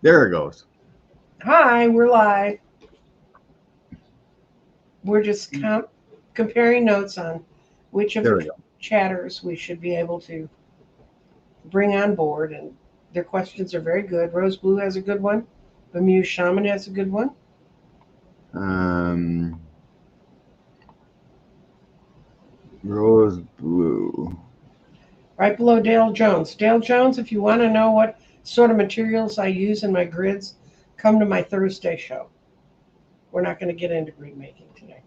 There it goes. Hi, we're live. We're just comparing notes on which of There we the go. chatters we should be able to bring on board, and their questions are very good. Rose Blue has a good one. Bemused Shaman has a good one. Rose Blue. Right below Dale Jones. Dale Jones, if you want to know what sort of materials I use in my grids, come to my Thursday show. We're not going to get into grid making today.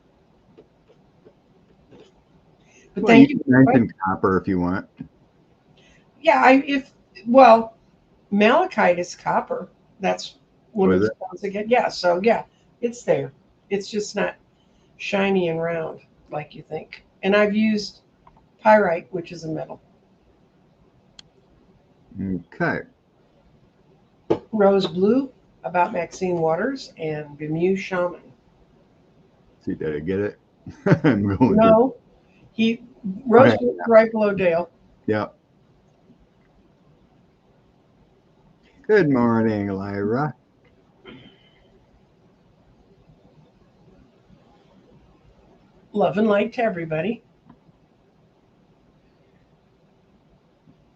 But Well, thank you you. can mention copper if you want. Yeah, malachite is copper. That's one of the stones again. Yeah, so yeah, it's there. It's just not shiny and round like you think. And I've used pyrite, which is a metal. Okay. Rose Blue about Maxine Waters and Bemused Shaman. See, did I get it? I'm going No, Rose Okay. Blue right below Dale. Yep. Good morning, Lyra. Love and light to everybody.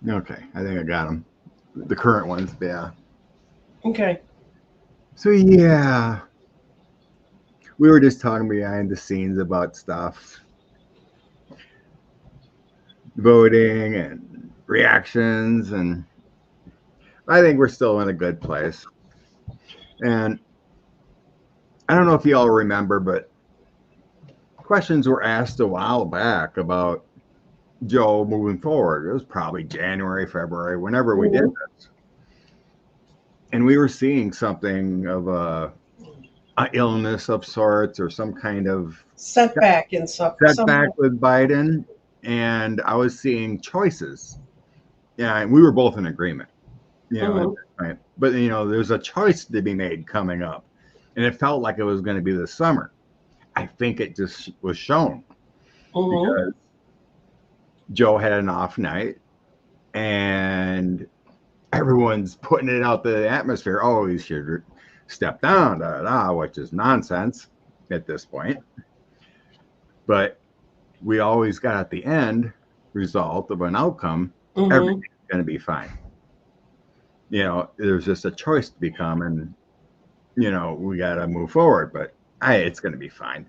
Okay, I think I got them. The current ones, yeah. Okay. So yeah, we were just talking behind the scenes about stuff, voting and reactions, and I think we're still in a good place. And I don't know if you all remember, but questions were asked a while back about Joe moving forward. It was probably January, February, whenever we did this. And we were seeing something of a illness of sorts or some kind of setback with Biden. And I was seeing choices. Yeah, and we were both in agreement. Right? But there's a choice to be made coming up. And it felt like it was going to be this summer. I think it just was shown because Joe had an off night and everyone's putting it out the atmosphere. Oh, he should step down, which is nonsense at this point. But we always got at the end result of an outcome. Everything's going to be fine. There's just a choice to become, and we got to move forward. But it's going to be fine.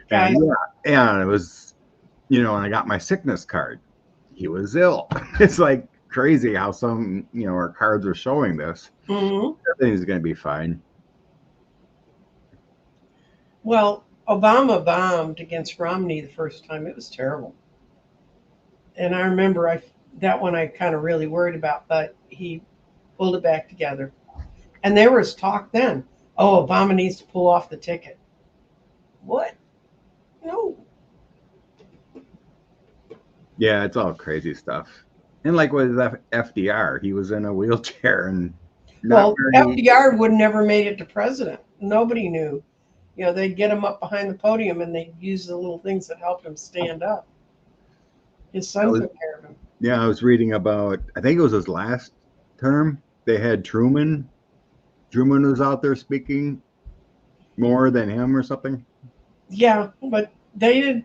And it was, and I got my sickness card. He was ill. It's like crazy how some, our cards are showing this. Everything's going to be fine. Well, Obama bombed against Romney the first time. It was terrible. And I remember that one I kind of really worried about, but he pulled it back together. And there was talk then, oh, Obama needs to pull off the ticket. What? No. Yeah, it's all crazy stuff. And like with FDR, he was in a wheelchair and FDR would never made it to president. Nobody knew. They'd get him up behind the podium and they'd use the little things that helped him stand up. His son took care of him. Yeah, I was reading about, I think it was his last term. They had Truman. Truman was out there speaking more than him or something. Yeah, but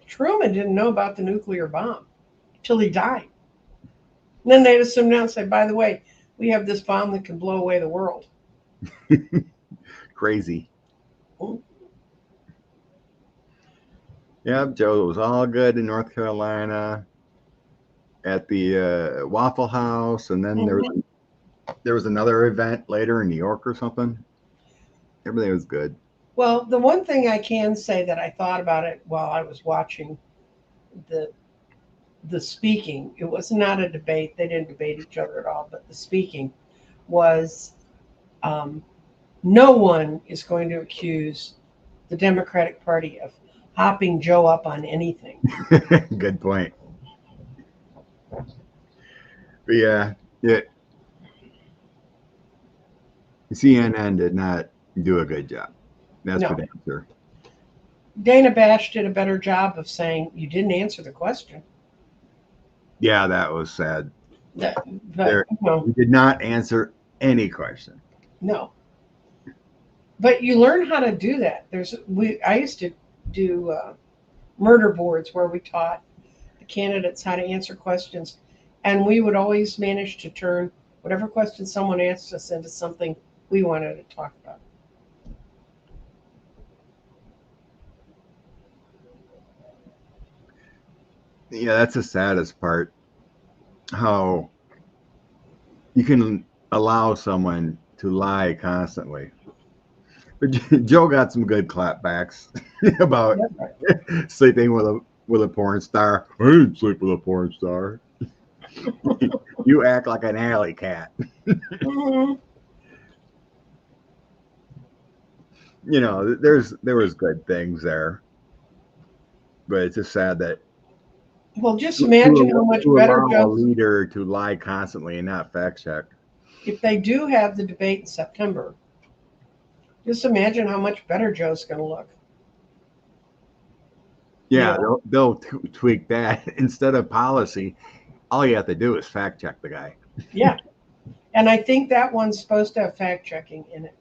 Truman didn't know about the nuclear bomb till he died. And then they'd assume now and say, by the way, we have this bomb that can blow away the world. Crazy. Yeah, Joe, it was all good in North Carolina at the Waffle House, and then there was another event later in New York or something. Everything was good. Well, the one thing I can say that I thought about it while I was watching the speaking, it was not a debate. They didn't debate each other at all, but the speaking was no one is going to accuse the Democratic Party of hopping Joe up on anything. Good point. But yeah, CNN did not do a good job. That's for damn sure. Dana Bash did a better job of saying you didn't answer the question. Yeah, that was sad. We did not answer any question. No. But you learn how to do that. I used to do murder boards where we taught the candidates how to answer questions, and we would always manage to turn whatever question someone asked us into something we wanted to talk about. Yeah, that's the saddest part. How you can allow someone to lie constantly. But Joe got some good clapbacks about sleeping with a porn star. I didn't sleep with a porn star. You act like an alley cat. Mm-hmm. You know, there was good things there, but it's just sad that Well, just imagine how much to better allow a Joe's, leader to lie constantly and not fact check. if they do have the debate in September, just imagine how much better Joe's going to look. Yeah, You they'll tweak that instead of policy. All you have to do is fact check the guy. Yeah. And I think that one's supposed to have fact checking in it.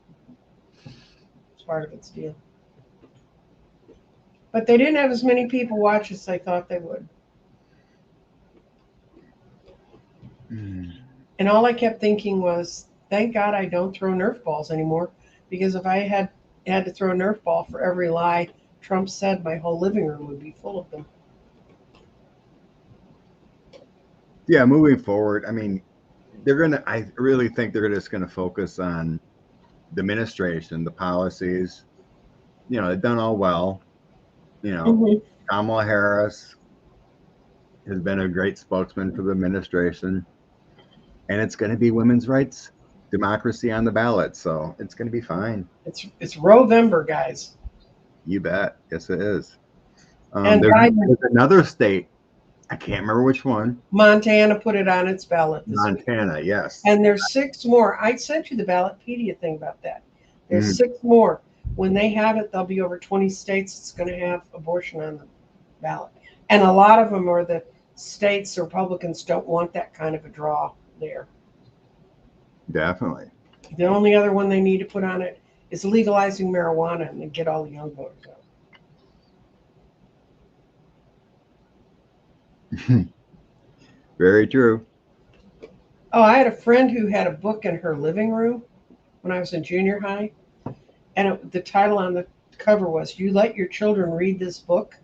It's part of its deal. But they didn't have as many people watch as they thought they would. Mm. And all I kept thinking was, thank God I don't throw Nerf balls anymore. Because if I had to throw a Nerf ball for every lie Trump said, my whole living room would be full of them. Yeah, moving forward, I mean, I really think they're just gonna focus on the administration, the policies. You know, they've done all well. You know, Mm-hmm. Kamala Harris has been a great spokesman for the administration, and it's going to be women's rights, democracy on the ballot, so it's going to be fine. It's Rovember, guys. You bet. Yes, it is. And There's another state. I can't remember which one. Montana put it on its ballot this week. Montana, yes. And there's 6 more. I sent you the Ballotpedia thing about that. There's 6 more. When they have it, there'll be over 20 states that's going to have abortion on the ballot. And a lot of them are the states the Republicans don't want that kind of a draw there. Definitely. The only other one they need to put on it is legalizing marijuana and then get all the young voters out. Very true. Oh, I had a friend who had a book in her living room when I was in junior high. And the title on the cover was, "You Let Your Children Read This Book."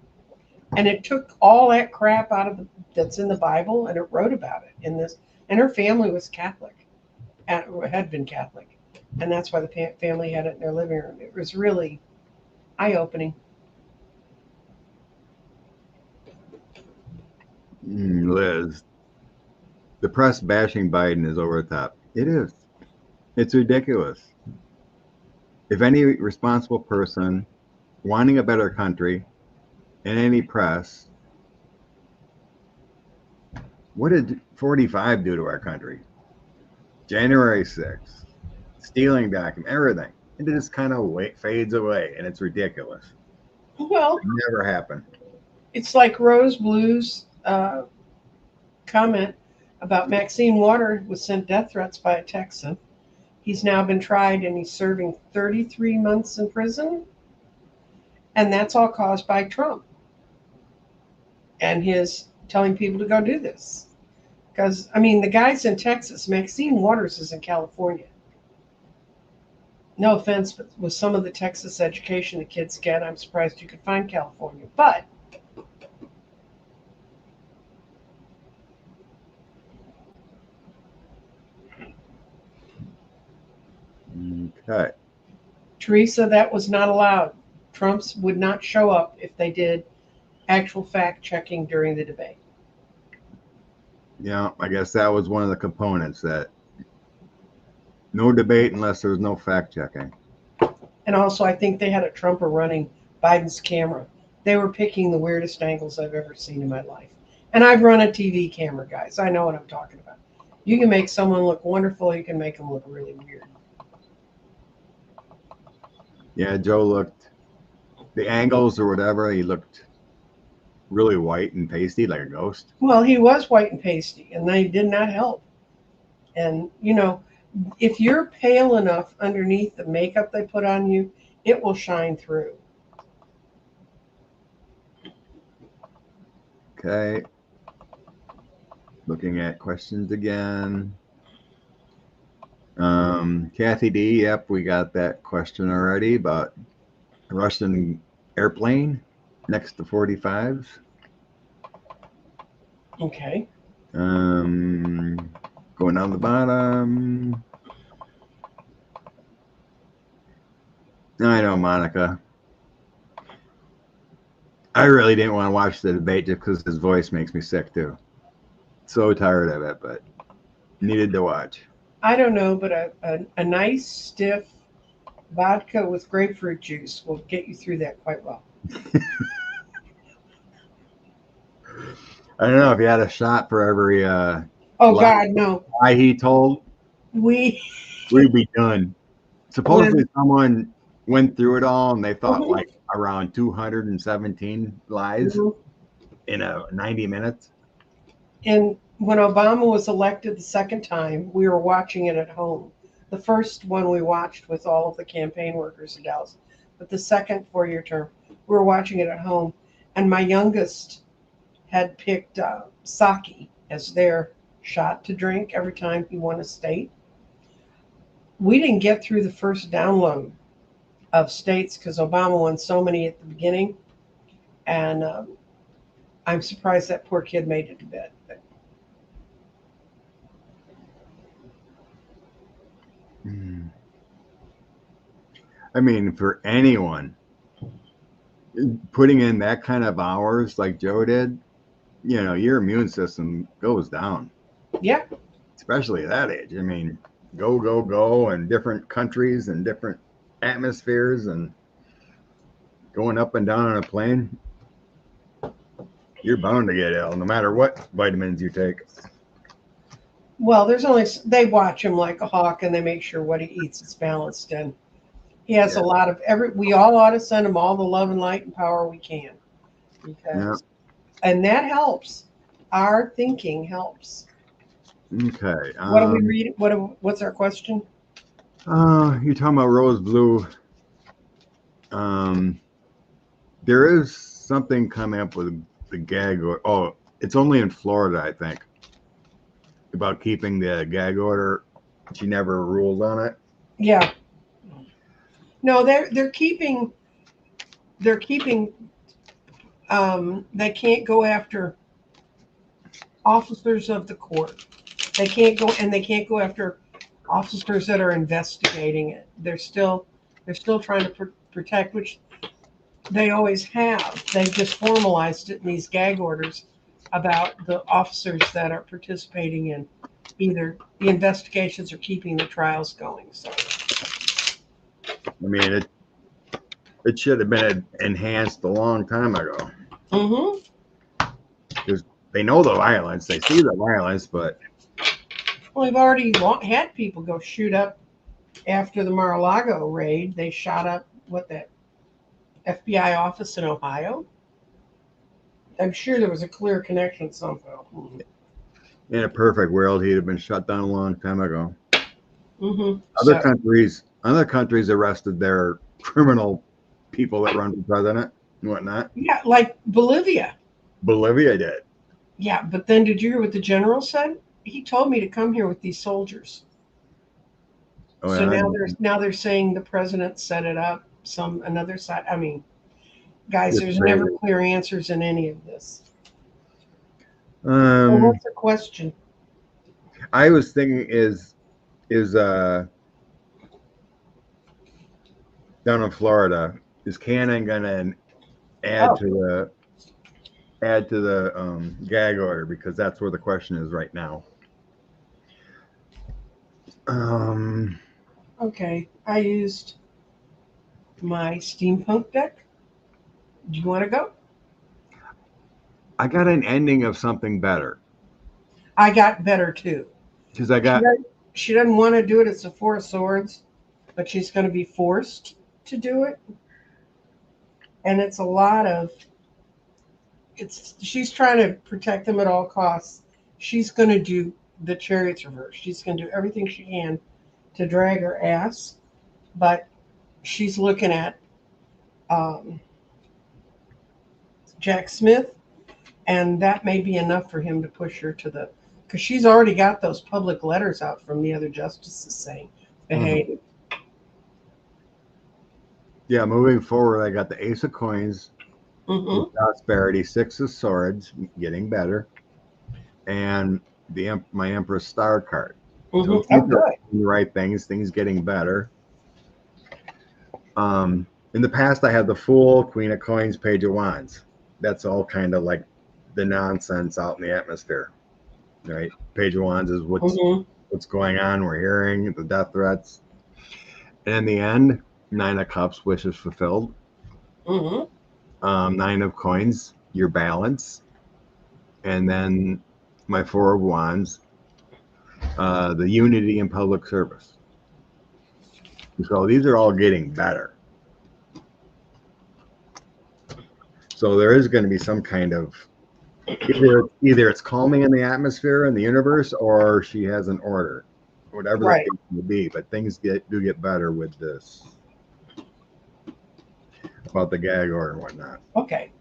And it took all that crap out of that's in the Bible and it wrote about it in this. And her family was Catholic, had been Catholic. And that's why the family had it in their living room. It was really eye-opening. Liz, the press bashing Biden is over the top. It is. It's ridiculous. If any responsible person wanting a better country in any press, what did 45 do to our country? January 6th, stealing document, everything. And it just kind of fades away, and it's ridiculous. Well, It never happened. it's like Rose Blue's comment about Maxine Water was sent death threats by a Texan. He's now been tried and he's serving 33 months in prison. And that's all caused by Trump and his telling people to go do this. Because, I mean, the guy's in Texas. Maxine Waters is in California. No offense, but with some of the Texas education the kids get, I'm surprised you could find California. But Okay. Teresa, that was not allowed. Trumps would not show up if they did actual fact checking during the debate. Yeah, I guess that was one of the components, that no debate unless there's no fact checking. And also, I think they had a Trumper running Biden's camera. They were picking the weirdest angles I've ever seen in my life. And I've run a TV camera, guys. I know what I'm talking about. You can make someone look wonderful. You can make them look really weird. Yeah, Joe looked, the angles or whatever, he looked really white and pasty like a ghost. Well, he was white and pasty, and they did not help. And, you know, If you're pale enough underneath the makeup they put on you, it will shine through. Okay. Looking at questions again. Kathy D, yep, we got that question already about a Russian airplane next to 45s. Okay. Going down the bottom. I know, Monica. I really didn't want to watch the debate just because his voice makes me sick too. So tired of it, but needed to watch. I don't know, but a nice stiff vodka with grapefruit juice will get you through that quite well. I don't know if you had a shot for every Oh lie God, no. he told, We we'd be done. Supposedly when someone went through it all and they thought Mhm, like around 217 lies mhm. in a 90 minutes. And when Obama was elected the second time, we were watching it at home. The first one we watched with all of the campaign workers in Dallas, but the second 4-year term, we were watching it at home. And my youngest had picked sake as their shot to drink every time he won a state. We didn't get through the first download of states because Obama won so many at the beginning, and I'm surprised that poor kid made it to bed. But I mean, for anyone putting in that kind of hours like Joe did, your immune system goes down, yeah, especially at that age. I mean, go, go, go, and different countries and different atmospheres and going up and down on a plane, you're bound to get ill no matter what vitamins you take. well, there's only they watch him like a hawk, and they make sure what he eats is balanced. And he has a Yeah. lot of every. We all ought to send him all the love and light and power we can, Yeah. because and that helps. Our thinking helps. Okay. What do we read? What's our question? You're talking about rose blue. Um, there is something coming up with the gag order. Oh, it's only in Florida, I think, about keeping the gag order. She never ruled on it. Yeah, no, they're keeping. They can't go after officers of the court. They can't go after officers that are investigating it. They're still trying to protect, which they always have. They've just formalized it in these gag orders about the officers that are participating in either the investigations or keeping the trials going. So, I mean, it should have been enhanced a long time ago hmm because they know the violence, they see the violence, but well, we've already had people go shoot up after the Mar-a-Lago raid. They shot up what that FBI office in Ohio. I'm sure there was a clear connection somehow. in a perfect world, he'd have been shut down a long time ago. Other So, countries arrested their criminal people that run for president and whatnot. yeah, like Bolivia. Bolivia did. Yeah, but then did you hear what the general said? He told me to come here with these soldiers. Oh, So yeah. now they're saying the president set it up. Some another side. I mean, guys, It's there's never crazy. clear answers in any of this. So Um, what's the question? I was thinking is down in Florida, is Cannon gonna add Oh, to the gag order because that's where the question is right now. Um, okay. I used my steampunk deck. Do you want to go? I got an ending of something better I got better too. because I She got doesn't, she doesn't want to do it. It's a Four of Swords, but she's going to be forced to do it. And it's a lot of she's trying to protect them at all costs. She's going to do the Chariots reverse. She's going to do everything she can to drag her ass, but she's looking at um, Jack Smith, and that may be enough for him to push her to the, because she's already got those public letters out from the other justices saying, behave. Yeah, moving forward, I got the Ace of Coins, Mm-hmm. Prosperity, Six of Swords, getting better, and my Empress Star card. So Mm-hmm. Oh, these are good. the right things getting better. In the past, I had the Fool, Queen of Coins, Page of Wands. That's all kind of like the nonsense out in the atmosphere, right? Page of Wands is Mm-hmm. what's going on. We're hearing the death threats. And in the end, Nine of Cups, wishes fulfilled. Mm-hmm. Nine of Coins, your balance. And then my Four of Wands, the unity in public service. So these are all getting better. So there is going to be some kind of either it's calming in the atmosphere in the universe, or she has an order, whatever the Right. case may be. But things do get better with this about the gag order and whatnot. Okay.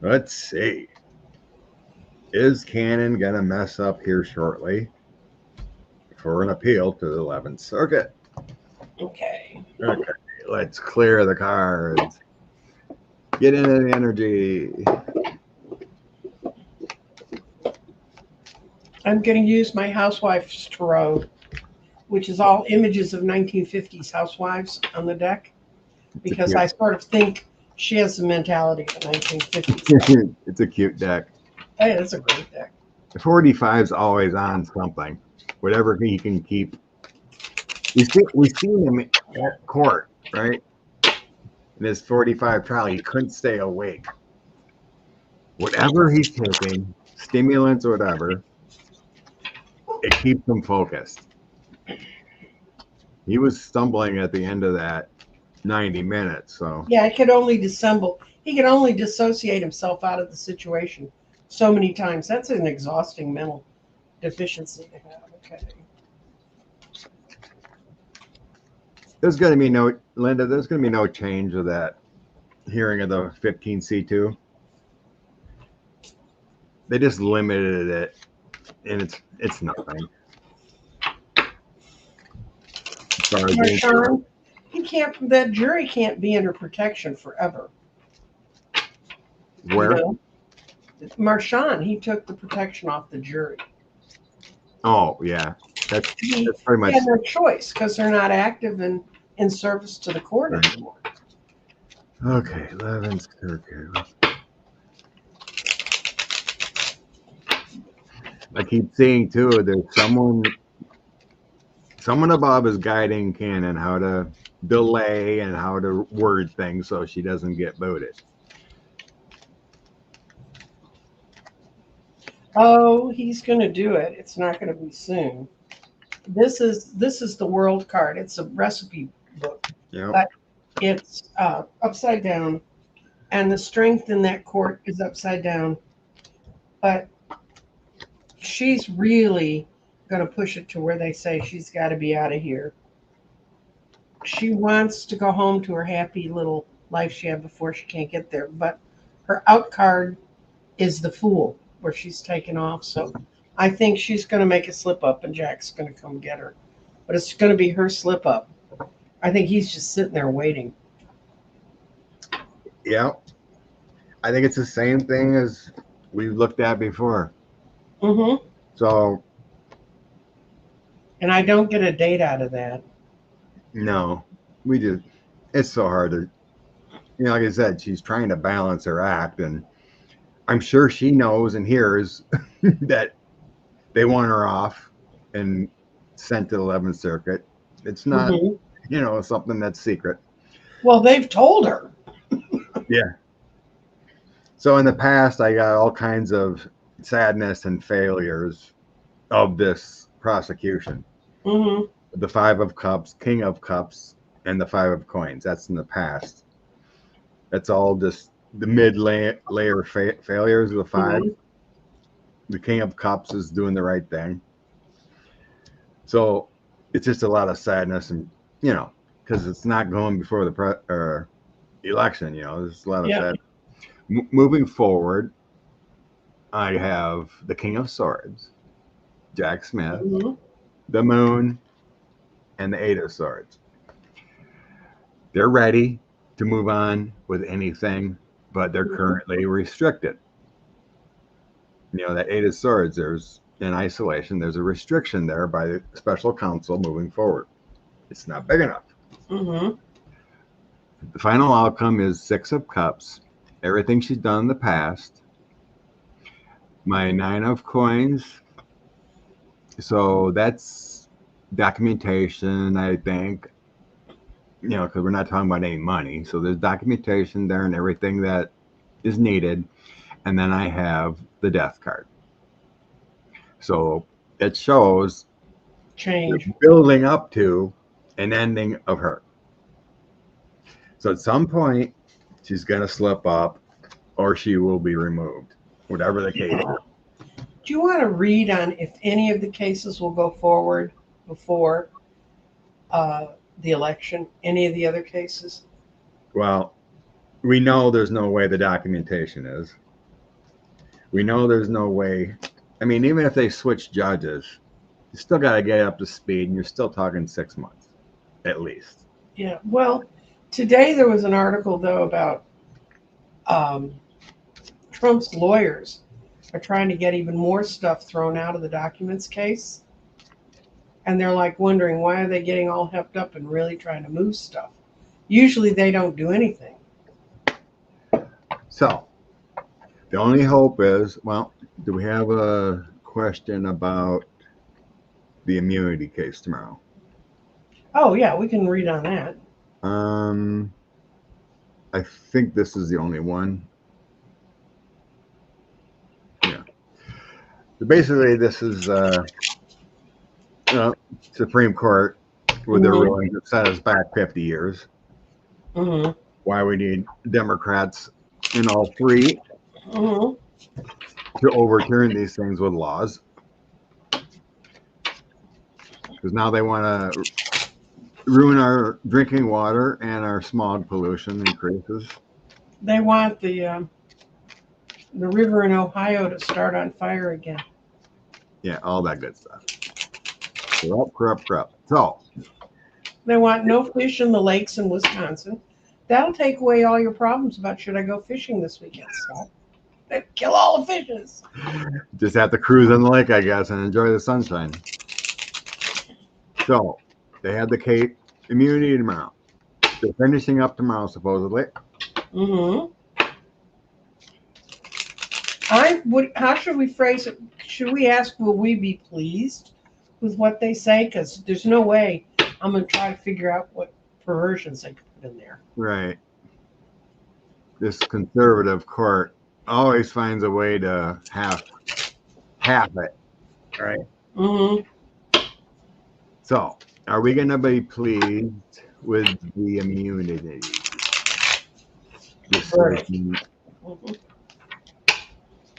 Let's see. Is Cannon gonna mess up here shortly for an appeal to the 11th Circuit? Okay. Okay, let's clear the cards. Get into the energy. I'm going to use my housewife's tarot, which is all images of 1950s housewives on the deck, because I sort of think she has the mentality of the 1950s. It's a cute deck. Hey, that's a great deck. The 45's always on something. Whatever he can keep. We've seen him at court, right? In his 45 trial, he couldn't stay awake. Whatever he's taking, stimulants or whatever, it keeps him focused. He was stumbling at the end of that 90 minutes. So Yeah, he could only dissociate himself out of the situation so many times. That's an exhausting mental deficiency to have. Okay. there's going to be no, Linda, there's going to be no change of that hearing of the 15C2. They just limited it, and it's nothing. Sorry, Marshawn, that jury can't be under protection forever. where? You know? Marshawn, he took the protection off the jury. Oh, yeah. That's pretty much. He had no choice because they're not active in service to the court anymore. Okay, 11th Circuit. I keep seeing too, there's someone above is guiding Cannon how to delay and how to word things so she doesn't get booted. Oh, he's going to do it. It's not going to be soon. This is the world card. It's a recipe book, Yep. but it's upside down, and the strength in that court is upside down. But she's really going to push it to where they say she's got to be out of here. She wants to go home to her happy little life she had before she can't get there. But her out card is the Fool, where she's taken off. So I think she's going to make a slip up and Jack's going to come get her. But it's going to be her slip up. I think he's just sitting there waiting. Yeah. I think it's the same thing as we looked at before. Mm-hmm. So. And I don't get a date out of that. No, it's so hard to, like I said, she's trying to balance her act, and I'm sure she knows and hears that they want her off and sent to the 11th Circuit. It's not, something that's secret. Well, they've told her. Yeah. So in the past, I got all kinds of sadness and failures of this prosecution. Mm-hmm. The Five of Cups, King of Cups, and the Five of Coins. That's in the past. That's all just the mid-layer failures of the five. Mm-hmm. The King of Cups is doing the right thing. So it's just a lot of sadness, and because it's not going before the election. There's a lot of Yeah. sadness. Moving forward, I have the King of Swords, Jack Smith, Mhm. the Moon, and the Eight of Swords. They're ready to move on with anything, but they're Mhm. currently restricted. That Eight of Swords, there's in isolation, there's a restriction there by the special counsel moving forward. It's not big enough. Mhm. The final outcome is Six of Cups, everything she's done in the past. My Nine of Coins, so that's documentation, I think, because we're not talking about any money. So there's documentation there and everything that is needed. And then I have the Death card. So it shows Change. building up to an ending of her. So at some point, she's going to slip up or she will be removed, whatever the case is. Do you want to read on if any of the cases will go forward before uh, the election? Any of the other cases? Well, we know there's no way the documentation is. We know there's no way. I mean, even if they switch judges, you still got to get up to speed, and you're still talking 6 months at least. Yeah. Well, today there was an article though about um, Trump's lawyers are trying to get even more stuff thrown out of the documents case, and they're like wondering why are they getting all hepped up and really trying to move stuff. Usually they don't do anything. So the only hope is, well, do we have a question about the immunity case tomorrow? Oh yeah, we can read on that. Um, I think this is the only one. Yeah. So basically, this is Supreme Court with their Hmm. ruling that set us back 50 years. Hmm. Why we need Democrats in all three Hmm. to overturn these things with laws. Because now they want to ruin our drinking water and our smog pollution increases. They want the river in Ohio to start on fire again. Yeah, all that good stuff. Corrupt. So, They want no fish in the lakes in Wisconsin. That'll take away all your problems about should I go fishing this weekend, Scott. They kill all the fishes. just have to cruise on the lake, I guess, and enjoy the sunshine. So, they have the Cape immunity tomorrow. They're finishing up tomorrow, supposedly. Mm-hmm. I would. How should we phrase it? Should we ask, will we be pleased with what they say? Because there's no way I'm going to try to figure out what perversions they could put in there. Right. This conservative court always finds a way to half it. Right. Mm-hmm. So, are we going to be pleased with the immunity decision? Mm-hmm.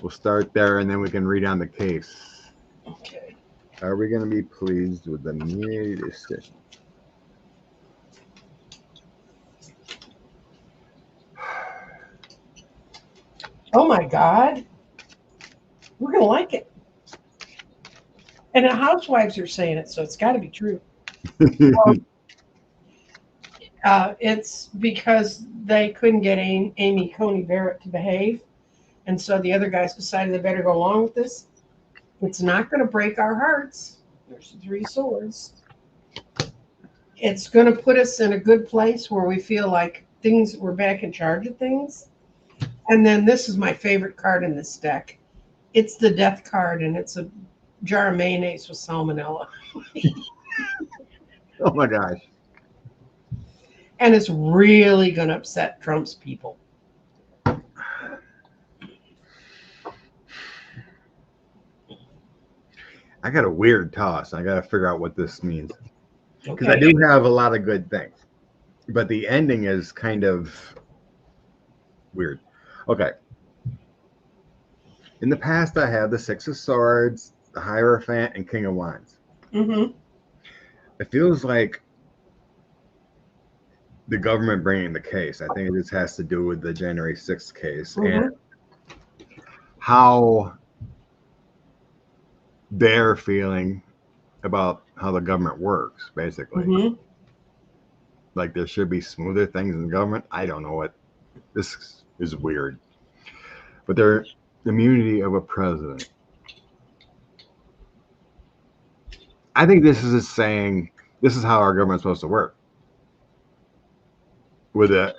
We'll start there, and then we can read on the case. Okay. Are we going to be pleased with the immunity decision? Oh my God, we're going to like it. And the housewives are saying it, so it's got to be true. It's because they couldn't get Amy Coney Barrett to behave. And so the other guys decided they better go along with this. It's not going to break our hearts. There's the three swords. It's going to put us in a good place where we feel like we're back in charge of things. And then this is my favorite card in this deck. It's the death card, and it's a jar of mayonnaise with salmonella. Oh my gosh. And it's really going to upset Trump's people. I got a weird toss. I got to figure out what this means. Because Okay. I do have a lot of good things. But the ending is kind of weird. Okay. In the past, I had the Six of Swords, the Hierophant, and King of Wands. Mm-hmm. It feels like the government bringing the case. I think it just has to do with the January 6th case and Mm-hmm. how they're feeling about how the government works, basically. Mm-hmm. Like there should be smoother things in the government. I don't know what this is weird. But their immunity of a president. I think this is saying this is how our government's supposed to work. With an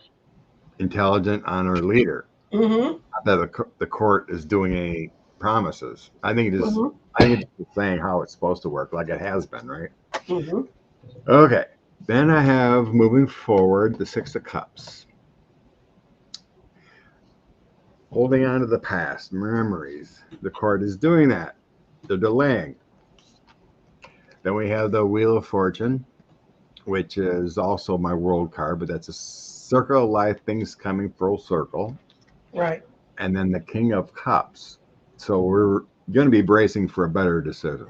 intelligent, honored leader. Mm-hmm. Not that the court is doing any promises. Mm-hmm. I think it's just saying how it's supposed to work, like it has been, right? Mm-hmm. Okay. Then I have moving forward the Six of Cups. Holding on to the past, memories. The court is doing that. They're delaying. Then we have the Wheel of Fortune, which is also my world card, but that's a circle of life, things coming full circle. Right. And then the King of Cups. So we're going to be bracing for a better decision.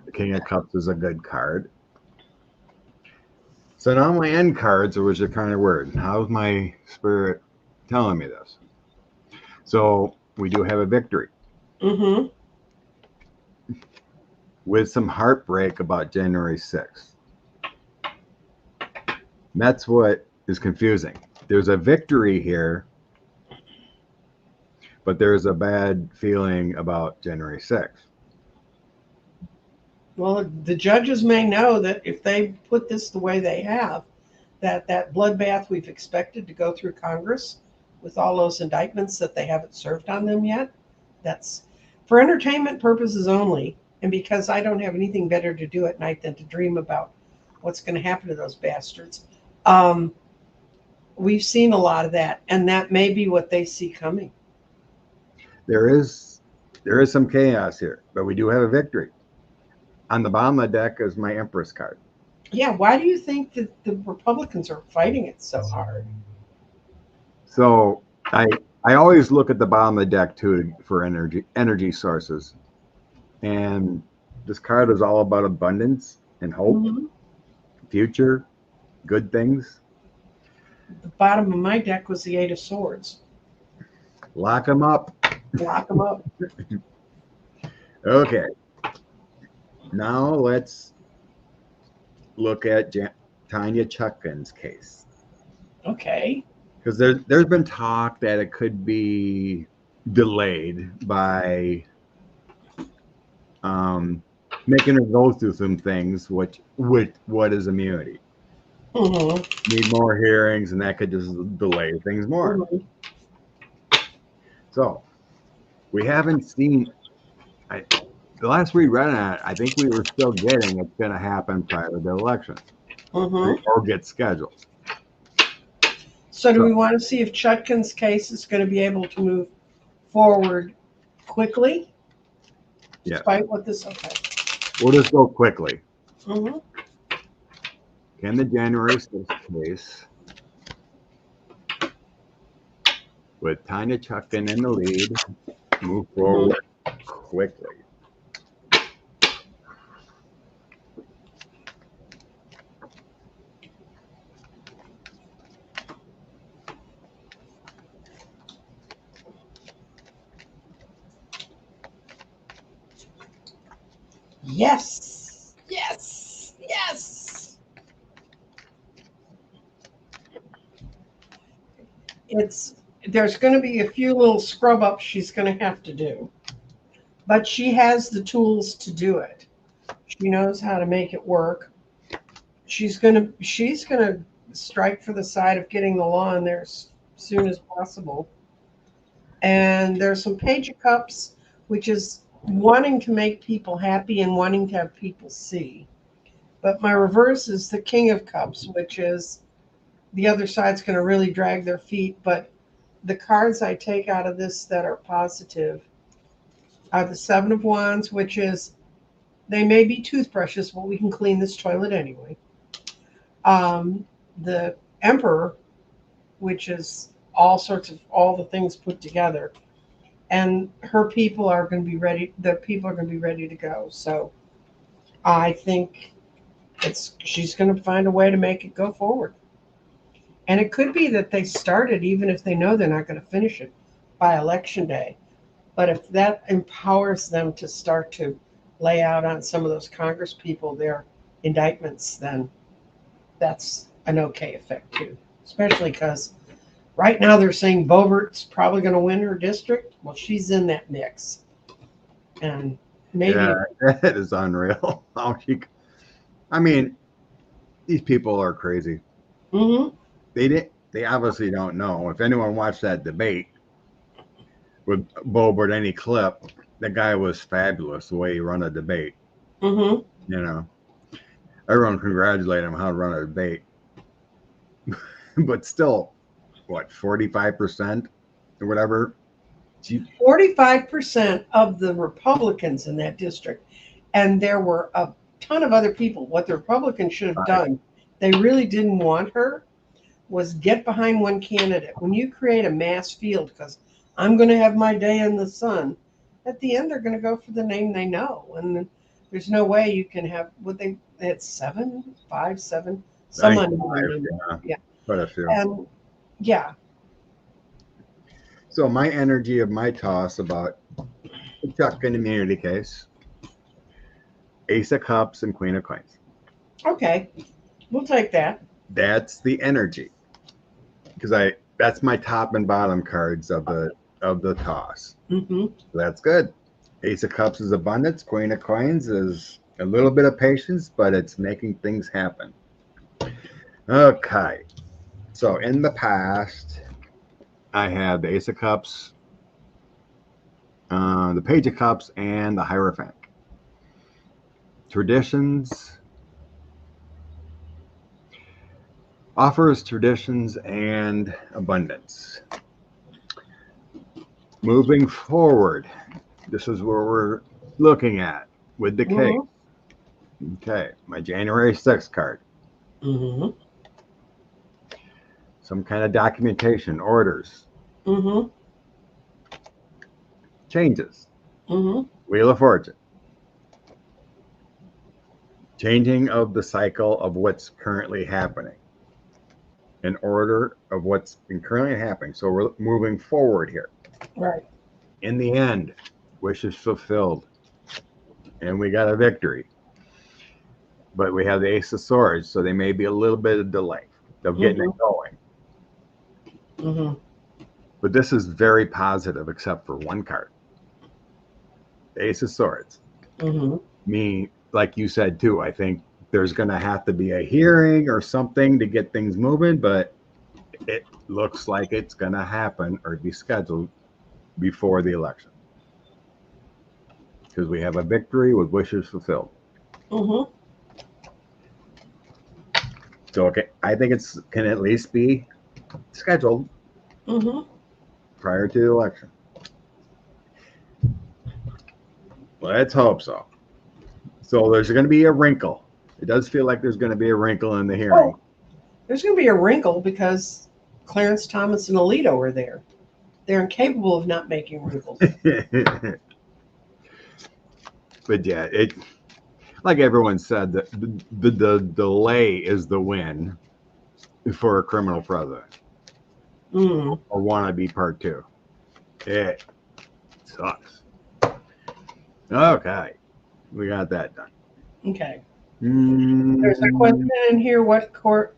The King of Cups is a good card. So now my end cards, which are kind of weird. How's my spirit telling me this? So we do have a victory Mm-hmm. with some heartbreak about January 6th. That's what is confusing. There's a victory here, but there's a bad feeling about January 6th. Well, the judges may know that if they put this the way they have, that bloodbath we've expected to go through Congress with all those indictments that they haven't served on them yet, that's for entertainment purposes only. And because I don't have anything better to do at night than to dream about what's going to happen to those bastards, um, we've seen a lot of that. And that may be what they see coming. There is some chaos here, but we do have a victory. On the bottom of the deck is my Empress card. Yeah, why do you think that the Republicans are fighting it so hard? So I always look at the bottom of the deck too for energy sources. And this card is all about abundance and hope, Mm-hmm. future, good things. The bottom of my deck was the Eight of Swords. Lock them up. Lock them up. Okay. Now let's look at Tanya Chutkan's case. Okay. Because there's been talk that it could be delayed by making her go through some things, which what is immunity? Mm-hmm. Need more hearings, and that could just delay things more. Mm-hmm. So we haven't seen. The last we read on it, I think we were still getting it's going to happen prior to the election Mm-hmm. or get scheduled. So do we want to see if Chutkan's case is going to be able to move forward quickly? Yeah. Despite what this, okay. We'll just go quickly. Mm-hmm. Can the January 6th case with Tanya Chutkan in the lead move forward quickly? Yes. Yes. Yes. There's going to be a few little scrub ups she's going to have to do, but she has the tools to do it. She knows how to make it work. She's gonna strike for the side of getting the law in there as soon as possible. And there's some Page of Cups, which is wanting to make people happy and wanting to have people see. But my reverse is the King of Cups, which is the other side's going to really drag their feet. But the cards I take out of this that are positive are the Seven of Wands, which is they may be toothbrushes, but we can clean this toilet anyway. The Emperor, which is all the things put together. and her people are going to be ready. The people are going to be ready to go. So I think she's going to find a way to make it go forward. And it could be that they started even if they know they're not going to finish it by election day. But if that empowers them to start to lay out on some of those Congress people their indictments, then that's an okay effect too. Especially because right now they're saying Boebert's probably going to win her district. Well, she's in that mix. And maybe. Yeah, that is unreal. I mean, these people are crazy. Mm-hmm. They obviously don't know. If anyone watched that debate with Boebert, any clip, the guy was fabulous the way he run a debate. Mm-hmm. You know, everyone congratulated him how to run a debate. But still, what, 45% or whatever? 45% of the Republicans in that district, and there were a ton of other people. What the Republicans should have done, they really didn't want her, was get behind one candidate. When you create a mass field, because I'm going to have my day in the sun, at the end they're going to go for the name they know. And there's no way you can have, they had 7, 5, 7, someone. Yeah. Quite a few. And yeah. So my energy of my toss about the Chutkan immunity case, Ace of Cups and Queen of Coins. Okay, we'll take that. That's the energy, because that's my top and bottom cards of the toss. Mm-hmm. So that's good. Ace of Cups is abundance. Queen of Coins is a little bit of patience, but it's making things happen. Okay. So in the past, I had the Ace of Cups, the Page of Cups, and the Hierophant. Traditions offers traditions and abundance. Moving forward, this is where we're looking at with the case. Okay, my January 6th card. Mm-hmm. Some kind of documentation, orders, Mm-hmm. changes. Mm-hmm. Wheel of Fortune. Changing of the cycle of what's currently happening. An order of what's been currently happening. So we're moving forward here. Right. In the end, wishes fulfilled. And we got a victory. But we have the Ace of Swords, so there may be a little bit of delay of getting it going. Mm-hmm. But this is very positive, except for one card. The Ace of Swords. Mm-hmm. Me, like you said too, I think there's going to have to be a hearing or something to get things moving, but it looks like it's going to happen or be scheduled before the election. Because we have a victory with wishes fulfilled. Mm-hmm. So okay, I think it's can at least be scheduled prior to the election. Let's hope so. So there's going to be a wrinkle. It does feel like there's going to be a wrinkle in the hearing. Oh, there's going to be a wrinkle because Clarence Thomas and Alito are there. They're incapable of not making wrinkles. But yeah, it like everyone said, the delay is the win for a criminal president or wannabe part 2. It sucks. Okay, we got that done. Okay. There's a question in here. What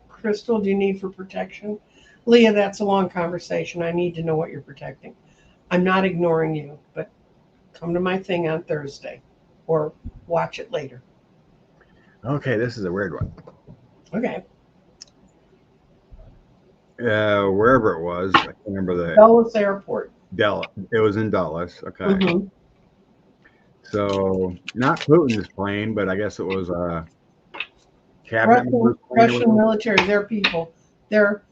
crystal do you need for protection? Leah, that's a long conversation. I need to know what you're protecting. I'm not ignoring you, but come to my thing on Thursday or watch it later. Okay, this is a weird one. Okay. Wherever it was, I can't remember the Dulles Airport. It was in Dulles. Okay. Mm-hmm. So not Putin's plane, but I guess it was a cabinet Russian military. Their people. Their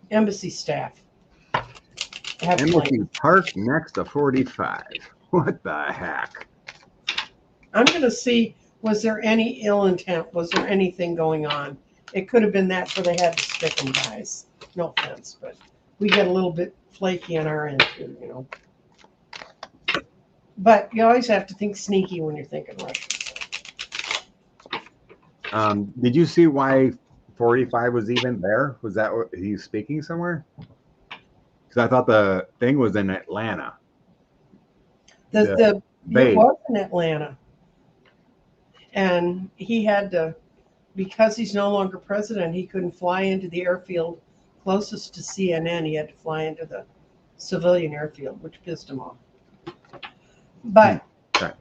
embassy staff. Embassy parked next to 45. What the heck? I'm going to see, was there any ill intent? Was there anything going on? It could have been that, so they had to stick them, guys. No offense, but we get a little bit flaky on our end too, you know. But you always have to think sneaky when you're thinking Russia. Did you see why 45 was even there? Was that what he's speaking somewhere? Because I thought the thing was in Atlanta. It base. was in Atlanta. And he had to, because he's no longer president, he couldn't fly into the airfield closest to CNN. He had to fly into the civilian airfield, which pissed him off. But Okay.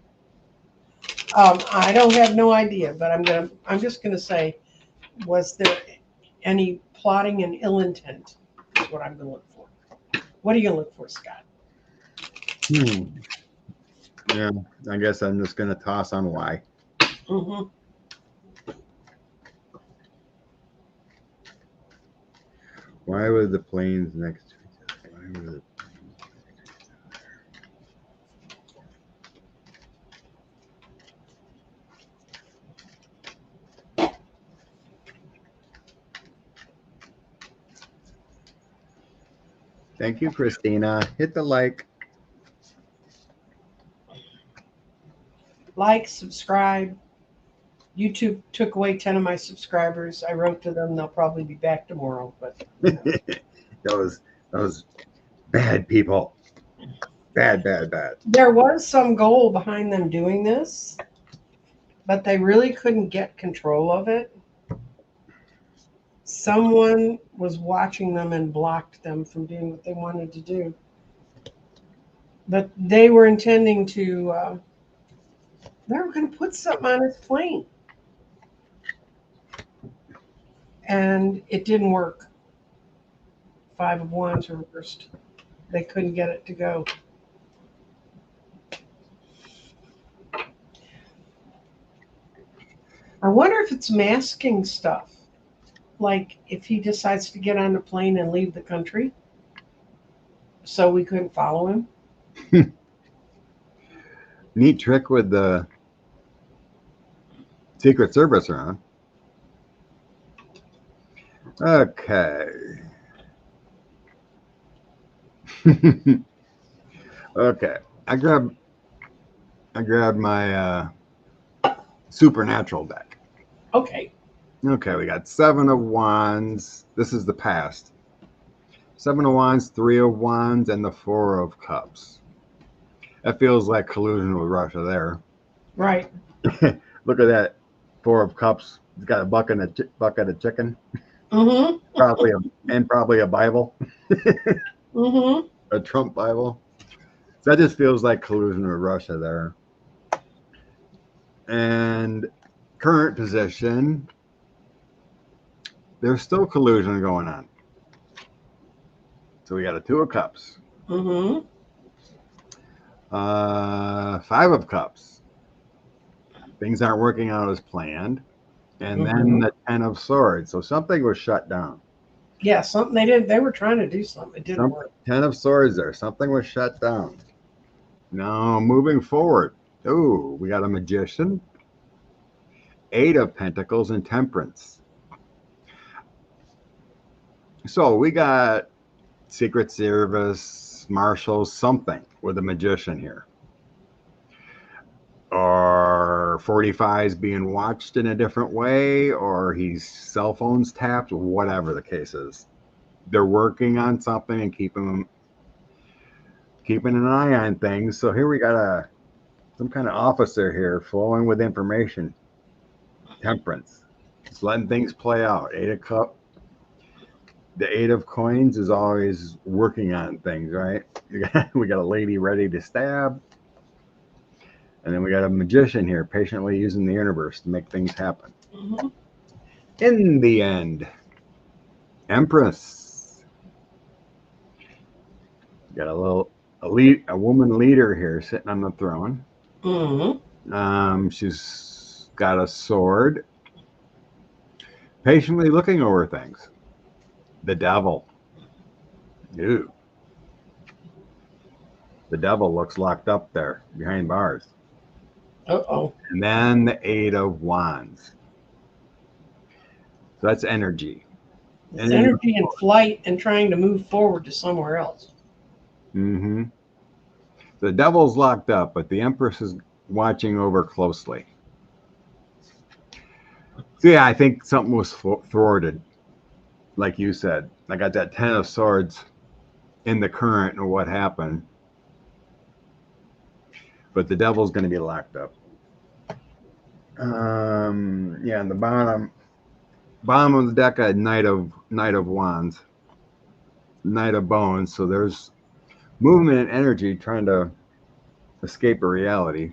I don't have no idea, but I'm just gonna say, was there any plotting and ill intent? Is what I'm gonna look for. What are you gonna look for, Scott? Yeah, I guess I'm just gonna toss on why. Mm-hmm. Why were the planes next to each other? Why were the Thank you, Christina. Hit the like. Like, subscribe. YouTube took away 10 of my subscribers. I wrote to them. They'll probably be back tomorrow. But those bad people. Bad. there was some goal behind them doing this, but they really couldn't get control of it. Someone was watching them and blocked them from doing what they wanted to do. But they were intending to, they were going to put something on his plane. And it didn't work. 5 of Wands reversed. They couldn't get it to go. I wonder if it's masking stuff. Like if he decides to get on the plane and leave the country, so we couldn't follow him. Neat trick with the Secret Service around. Okay. Okay. I grabbed my supernatural deck. Okay. Okay, we got 7 of Wands. This is the past. 7 of Wands, 3 of Wands, and the 4 of Cups. That feels like collusion with Russia there. Right. Look at that 4 of Cups. It's got a bucket of chicken. Mm-hmm. probably a Bible. Mm-hmm. A Trump Bible. So that just feels like collusion with Russia there. And current position, there's still collusion going on. So we got a 2 of Cups. Mm-hmm. 5 of Cups. Things aren't working out as planned. And then the 10 of Swords. So something was shut down. Yeah, something they did. They were trying to do something. It didn't work. 10 of Swords there. Something was shut down. Now moving forward. Oh, we got a Magician. 8 of Pentacles and Temperance. So we got Secret Service, Marshals, something with a Magician here. Or 45 is being watched in a different way, or his cell phone's tapped, whatever the case is. They're working on something and keeping an eye on things. So here we got some kind of officer here flowing with information. Temperance. Just letting things play out. 8 of Cups. The 8 of Coins is always working on things, right? We got a lady ready to stab. And then we got a Magician here, patiently using the universe to make things happen. Mm-hmm. In the end, Empress. Got a woman leader here sitting on the throne. Mm-hmm. She's got a sword, patiently looking over things. The Devil. Ew. The Devil looks locked up there behind bars. Uh-oh. And then the 8 of Wands. So that's energy. It's energy in flight and trying to move forward to somewhere else. Mm-hmm. The devil's locked up, but the Empress is watching over closely. So yeah, I think something was thwarted, like you said. I got that Ten of Swords in the current of what happened, but the devil's going to be locked up. Yeah, and the bottom of the deck, I had Knight of Wands, Knight of Bones. So there's movement and energy trying to escape a reality.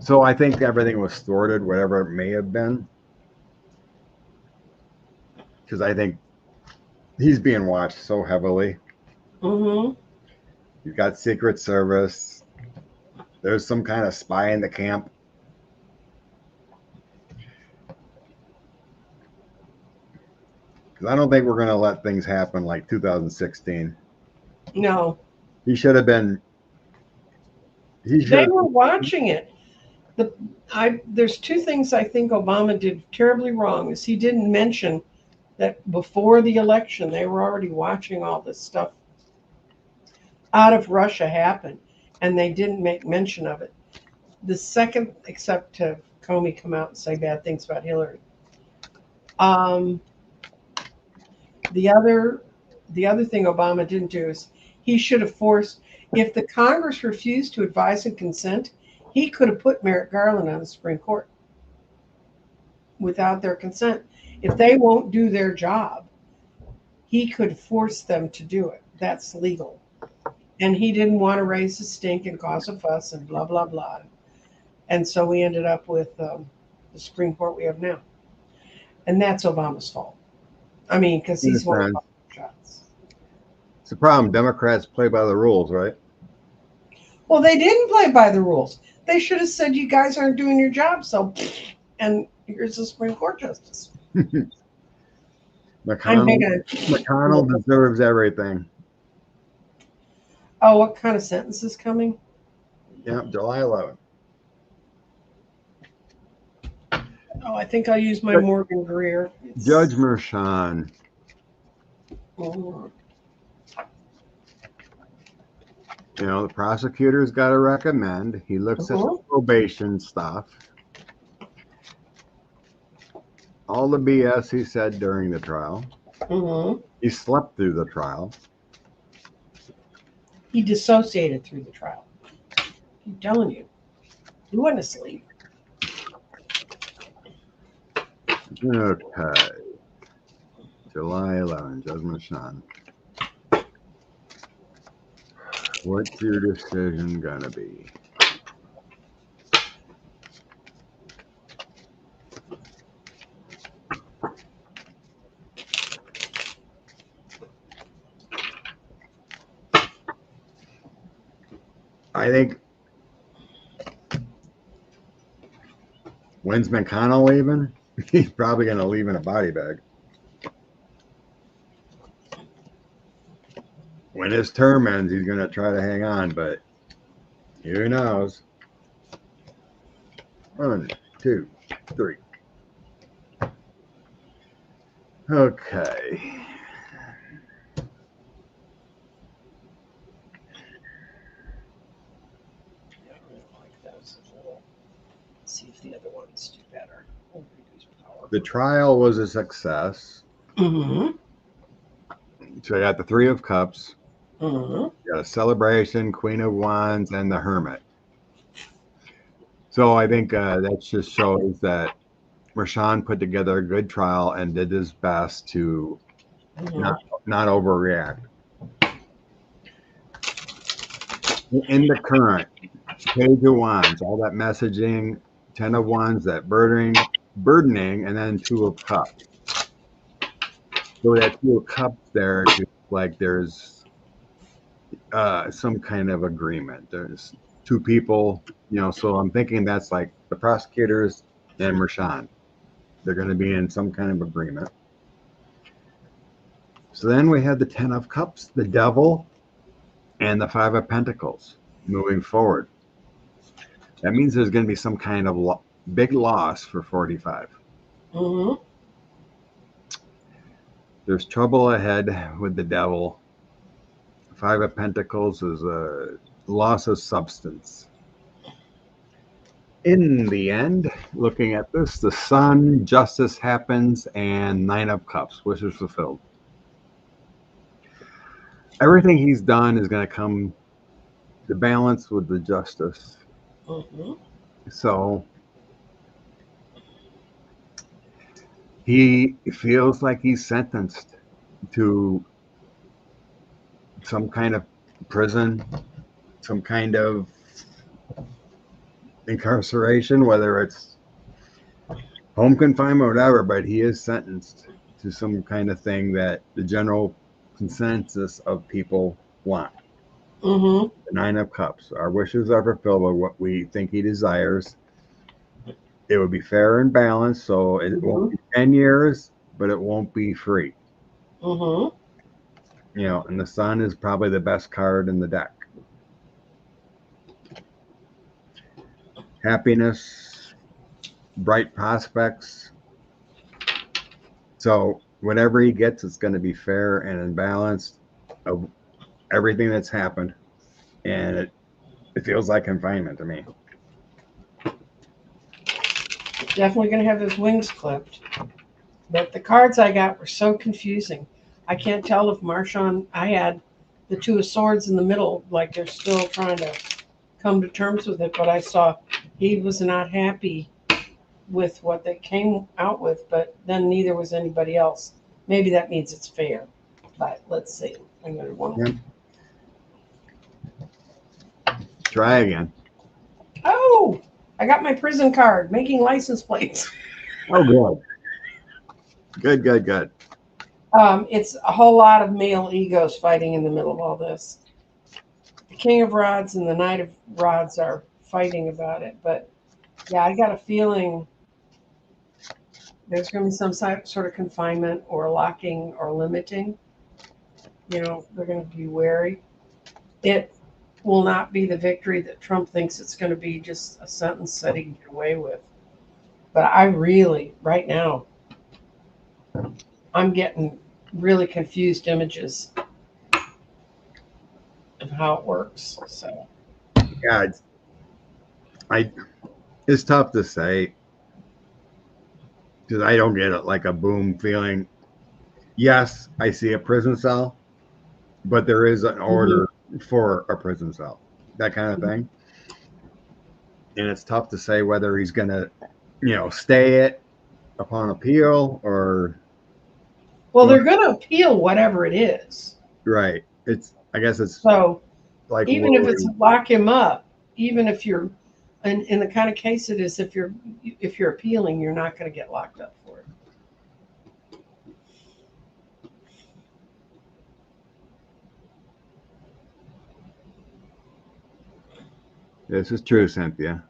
So I think everything was thwarted, whatever it may have been, because I think he's being watched so heavily. Mm-hmm. He's got Secret Service. There's some kind of spy in the camp. Because I don't think we're going to let things happen like 2016. No. He should have been. They were watching it. There's two things I think Obama did terribly wrong. Is he didn't mention that before the election they were already watching all this stuff out of Russia happen, and they didn't make mention of it. The second, except to Comey come out and say bad things about Hillary. The other thing Obama didn't do is he should have forced, if the Congress refused to advise and consent, he could have put Merrick Garland on the Supreme Court without their consent. If they won't do their job, he could force them to do it. That's legal. And he didn't want to raise a stink and cause a fuss and blah, blah, blah. And so we ended up with the Supreme Court we have now. And that's Obama's fault. I mean, because he's one of the shots. It's a problem. Democrats play by the rules, right? Well, they didn't play by the rules. They should have said, you guys aren't doing your job, so, and here's the Supreme Court justice. McConnell deserves everything. Oh, what kind of sentence is coming? Yeah, July 11th. Oh, I think I'll use my Morgan Greer. Judge Merchan. Mm-hmm. You know, the prosecutor's got to recommend. He looks at the probation stuff. All the BS he said during the trial. Mm-hmm. He slept through the trial. He dissociated through the trial. I'm telling you. He wasn't asleep. Okay. July 11th, Judge Merchan. What's your decision gonna be? I think, when's McConnell leaving? He's probably going to leave in a body bag. When his term ends, he's going to try to hang on, but who knows? 1, 2, 3. Okay. See if the other ones do better. The trial was a success. Mm-hmm. So I got the Three of Cups. Mm-hmm. You got a Celebration, Queen of Wands, and the Hermit. So I think that just shows that Merchan put together a good trial and did his best to not overreact. In the current, Page of Wands, all that messaging, 10 of Wands, that burdening, and then 2 of Cups. So that 2 of Cups there, like there's some kind of agreement. There's 2 people, you know, so I'm thinking that's like the prosecutors and Merchan. They're going to be in some kind of agreement. So then we have the 10 of Cups, the Devil, and the 5 of Pentacles moving forward. That means there's going to be some kind of big loss for 45. Mm-hmm. There's trouble ahead with the devil. Five of Pentacles is a loss of substance. In the end, looking at this, the Sun, justice happens, and Nine of Cups, wishes fulfilled. Everything he's done is going to come to balance with the justice. So he feels like he's sentenced to some kind of prison, some kind of incarceration, whether it's home confinement or whatever, but he is sentenced to some kind of thing that the general consensus of people want. The Nine of Cups. Our wishes are fulfilled by what we think he desires. It would be fair and balanced, so it won't be 10 years, but it won't be free. You know, and the Sun is probably the best card in the deck. Happiness, bright prospects. So whatever he gets, it's going to be fair and balanced of everything that's happened. And it feels like confinement to me. Definitely going to have his wings clipped. But the cards I got were so confusing. I can't tell if Marshawn, I had the Two of Swords in the middle, like they're still trying to come to terms with it, but I saw he was not happy with what they came out with, but then neither was anybody else. Maybe that means it's fair, but let's see. I'm going to want to... Try again. Oh, I got my prison card, making license plates. Oh, good. Good. It's a whole lot of male egos fighting in the middle of all this. The King of Rods and the Knight of Rods are fighting about it, but yeah, I got a feeling there's going to be some sort of confinement or locking or limiting. You know, they're going to be wary. It will not be the victory that Trump thinks it's going to be, just a sentence that he can get away with. But I really, right now, I'm getting really confused images of how it works. So yeah, it's tough to say because I don't get it like a boom feeling. Yes, I see a prison cell, but there is an order for a prison cell, that kind of thing. And it's tough to say whether he's going to, stay it upon appeal or. Well, they're going to appeal whatever it is. Right. I guess it's so like even if it's lock him up, even if you're in the kind of case it is, if you're appealing, you're not going to get locked up for it. This is true, Cynthia.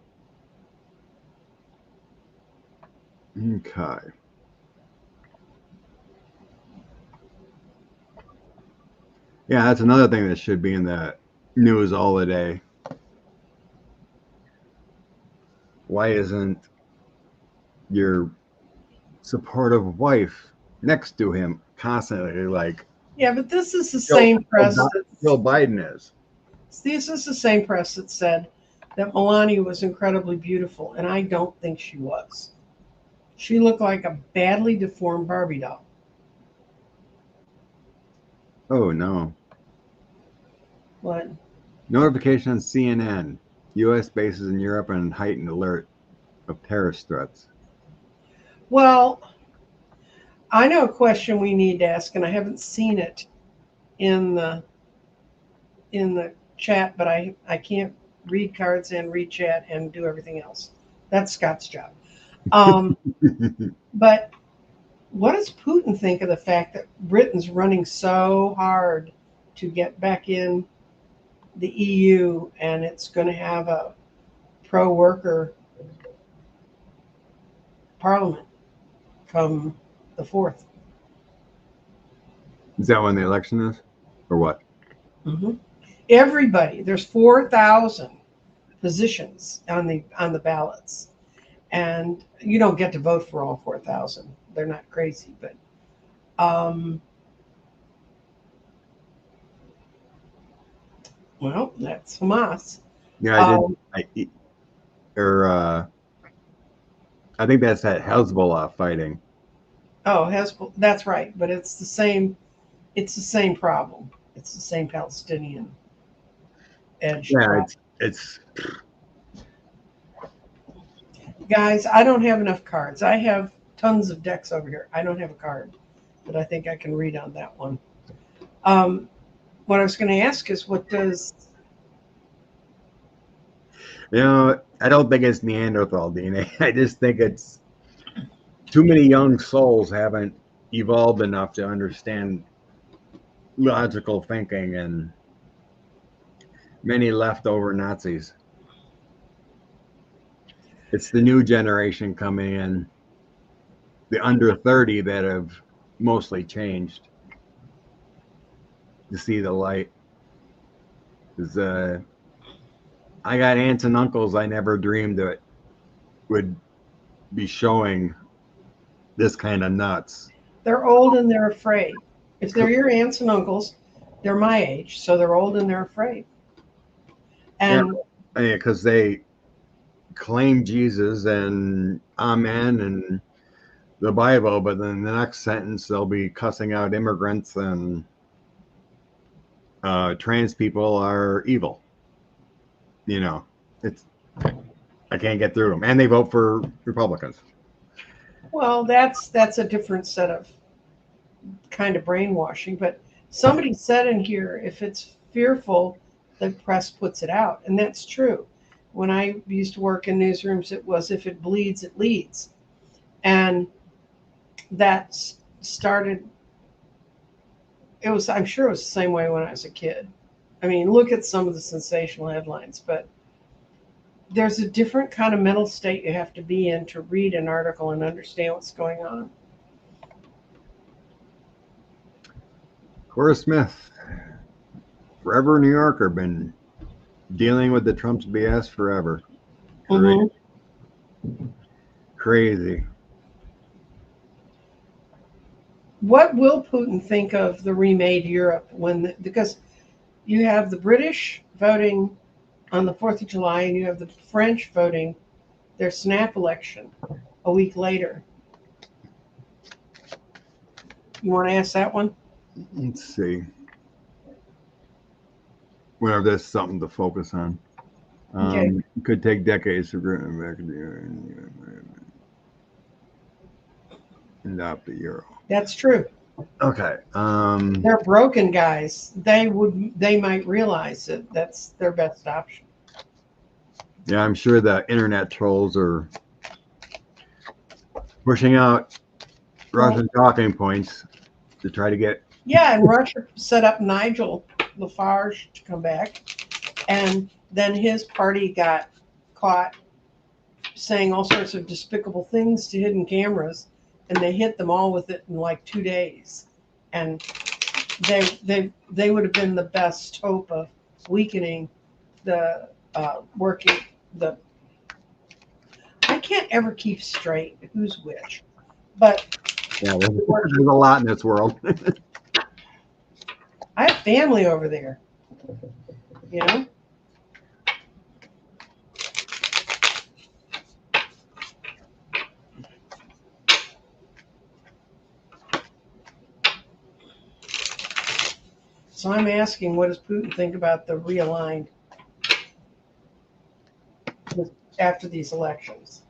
Okay. Yeah, that's another thing that should be in the news all the day. Why isn't your supportive wife next to him constantly like... Yeah, but this is the same press that Joe Biden is. This is the same press that said that Melania was incredibly beautiful, and I don't think she was. She looked like a badly deformed Barbie doll. Oh, no. What? Notification on CNN. U.S. bases in Europe on heightened alert of terrorist threats. Well, I know a question we need to ask, and I haven't seen it in the chat, but I can't read cards and read chat and do everything else. That's Scott's job. But what does Putin think of the fact that Britain's running so hard to get back in the EU, and it's going to have a pro-worker parliament come the 4th? Is that when the election is? Or what? Everybody, there's 4,000 positions on the ballots, and you don't get to vote for all 4,000. They're not crazy, but Um, well, that's Hamas. Yeah, I did. Um, Or I think that's that Hezbollah fighting. oh, Hezbollah. That's right, but it's the same. It's the same problem. It's the same Palestinian edge Yeah, problem. it's Guys, I don't have enough cards. I have tons of decks over here. I don't have a card, but I think I can read on that one. Um, what I was going to ask is, what does I don't think it's Neanderthal DNA. I just think it's too many young souls haven't evolved enough to understand logical thinking, and many leftover Nazis. It's the new generation coming in, the under 30 that have mostly changed to see the light. 'Cause, I got aunts and uncles I never dreamed that would be showing this kind of nuts. they're old and they're afraid? If they're your aunts and uncles, they're my age, so they're old and they're afraid. Yeah, And because they claim Jesus and Amen and the Bible, but then the next sentence they'll be cussing out immigrants and trans people are evil. It's I can't get through them, and they vote for Republicans. well, that's a different set of kind of brainwashing. But somebody said in here, if it's fearful, the press puts it out, and that's true. When I used to work in newsrooms, it was if it bleeds, it leads, and that started. It was, I'm sure, it was the same way when I was a kid. I mean, look at some of the sensational headlines, but there's a different kind of mental state you have to be in to read an article and understand what's going on. Cora Smith, forever New Yorker, been dealing with the Trump's BS forever. Mm-hmm. Crazy. What will Putin think of the remade Europe because you have the British voting on the 4th of July and you have the French voting their snap election a week later? You want to ask that one? Let's see. Whenever there's something to focus on. Okay. It could take decades to adopt the euro. That's true. Okay. They're broken guys. They might realize that that's their best option. Yeah, I'm sure the internet trolls are pushing out Russian talking points to try to get. Yeah, and Russia set up Nigel Lafarge to come back, and then his party got caught saying all sorts of despicable things to hidden cameras, and they hit them all with it in like 2 days, and they would have been the best hope of weakening the working the. I can't ever keep straight who's which, but Yeah, there's a lot in this world. I have family over there, you know. So I'm asking, what does Putin think about the realigned after these elections?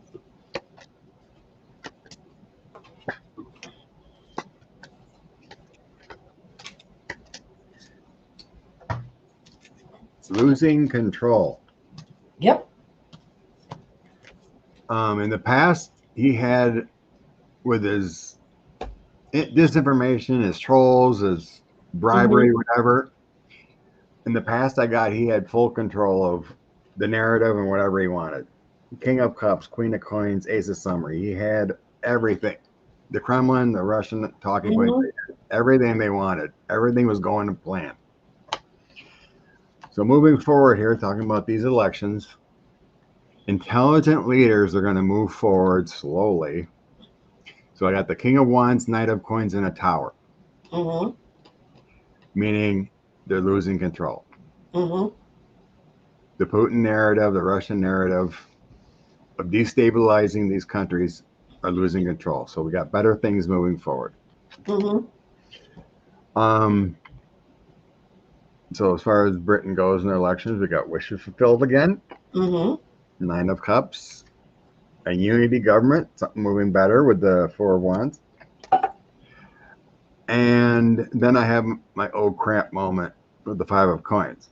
Losing control. Yep. In the past, he had, with his disinformation, his trolls, his bribery, whatever. In the past, he had full control of the narrative and whatever he wanted. King of Cups, Queen of Coins, Ace of Summary. He had everything. The Kremlin, the Russian talking points, everything they wanted. Everything was going to plan. So moving forward here, talking about these elections, intelligent leaders are going to move forward slowly So I got the King of Wands, Knight of Coins, and a Tower, Mm-hmm. meaning they're losing control. Mm-hmm. The Putin narrative, the Russian narrative of destabilizing these countries are losing control. So we got better things moving forward. Mm-hmm. Um, so as far as Britain goes in their elections, we got wishes fulfilled again. Mm-hmm. Nine of Cups, a unity government, something moving better with the Four of Wands. And then I have my old cramp moment with the Five of Coins.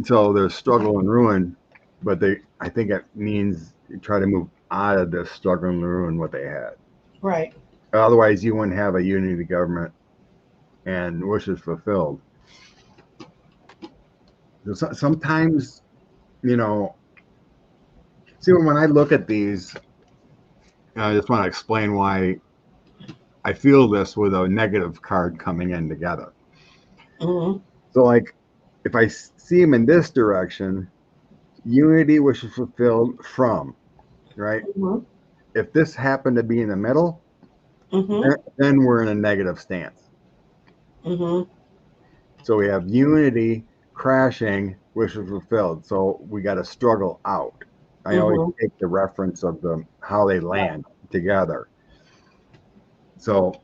So there's struggle and ruin, but I think it means you try to move out of this struggle and ruin what they had. Right. Otherwise, you wouldn't have a unity government and wishes fulfilled. Sometimes, you know, see, when I look at these, I just want to explain why I feel this with a negative card coming in together. Mm-hmm. So, like, if I see him in this direction, unity wishes fulfilled from, right? Mm-hmm. If this happened to be in the middle, Mm-hmm. then we're in a negative stance. Mm-hmm. So we have unity crashing, wishes fulfilled. So we got to struggle out. I always Mm-hmm. take the reference of how they land together. So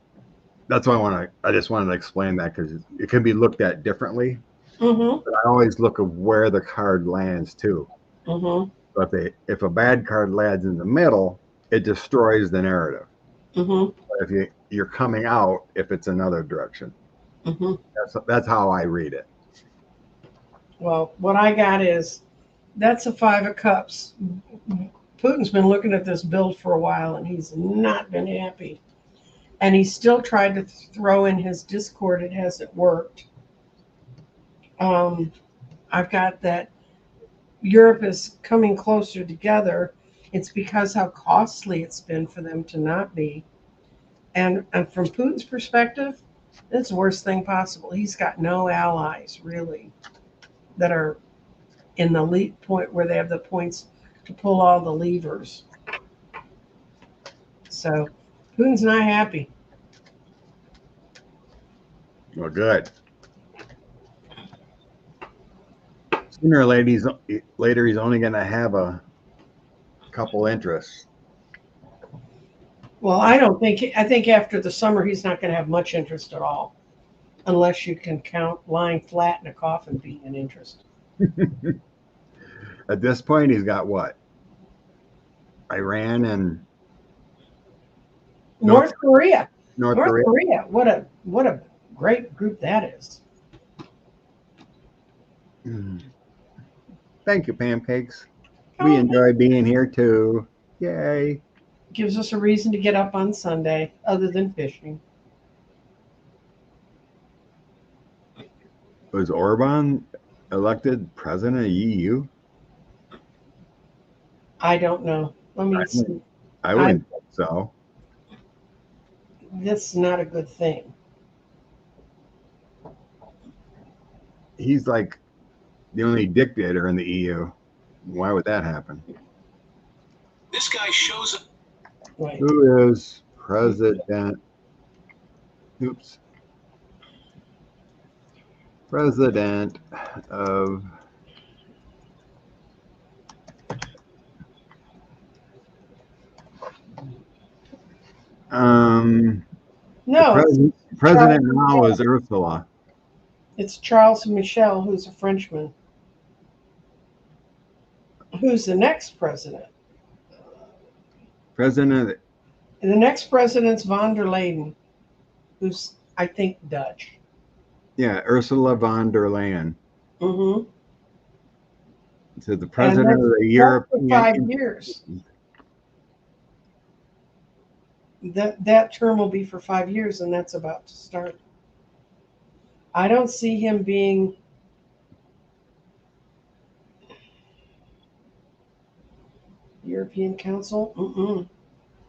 that's why I just wanted to explain that because it can be looked at differently. Mm-hmm. But I always look at where the card lands too. Mm-hmm. So if a bad card lands in the middle, it destroys the narrative. Mm-hmm. But if you're coming out, if it's another direction, Mm-hmm. that's how I read it. Well, what I got is that's a Five of Cups. Putin's been looking at this build for a while and he's not been happy. And he still tried to throw in his discord. It hasn't worked. Um, I've got that Europe is coming closer together. It's because how costly it's been for them to not be. And from Putin's perspective, it's the worst thing possible. He's got no allies really that are in the lead point where they have the points to pull all the levers. So Putin's not happy. Well, good. Sooner or later, he's only going to have a couple interests. Well, I don't think, I think after the summer, he's not going to have much interest at all, unless you can count lying flat in a coffin being an interest. At this point, he's got what? Iran and North Korea. North North Korea. Korea. What a great group that is. Thank you, pancakes. We Oh, enjoy being here too. Yay. gives us a reason to get up on Sunday, other than fishing. Was Orban elected president of EU? I don't know. Let me see. I I wouldn't think so. That's not a good thing. He's like the only dictator in the EU. Why would that happen? This guy shows up. Right. Who is president? Oops. President of the No, it's president Charles now Michel. is Ursula. It's Charles Michel, who's a Frenchman. Who's the next president? President. The next president's von der Leyen, who's I think Dutch. Yeah, Ursula von der Leyen. Mm-hmm. So the And president of the that's for European 5 years. That term will be for 5 years, and that's about to start. I don't see him being European Council. Mm-mm.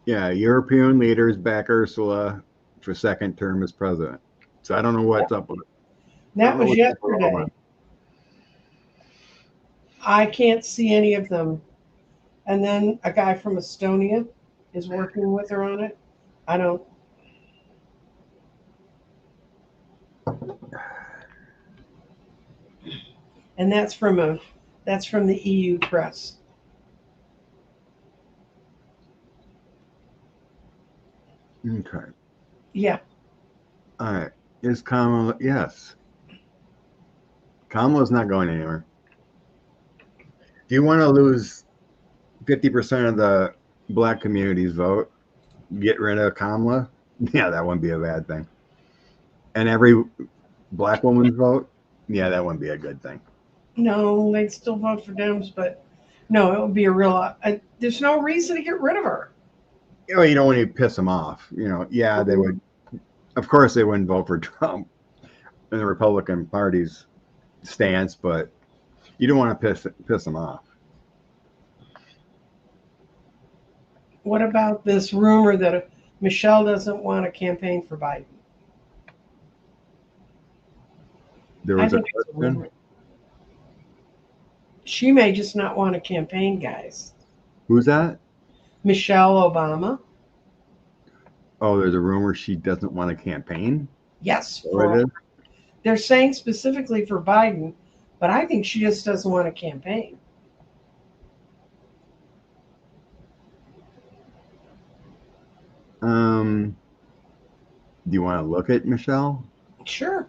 Yeah, European leaders back Ursula for second term as president. So I don't know what's up with it. That was yesterday. I can't see any of them. And then a guy from Estonia is working with her on it. I don't. And that's from the EU press. Okay. Yeah. All right. Is Kamala? Yes. Kamala's not going anywhere. Do you want to lose 50% of the black community's vote? Get rid of Kamala? Yeah, that wouldn't be a bad thing. And every black woman's vote? Yeah, that wouldn't be a good thing. No, they'd still vote for Dems, but no, it would be a real. There's no reason to get rid of her. You know, you don't want to piss them off. You know, yeah, they would. Of course, they wouldn't vote for Trump in the Republican Party's stance, but you don't want to piss them off. What about this rumor that Michelle doesn't want to campaign for Biden? There I was a think it's a question. rumor. She may just not want to campaign, guys. Who's that? Michelle Obama. Oh, there's a rumor she doesn't want to campaign. Yes, What it is? they're saying specifically for Biden, but I think she just doesn't want to campaign. Do you want to look at Michelle? Sure.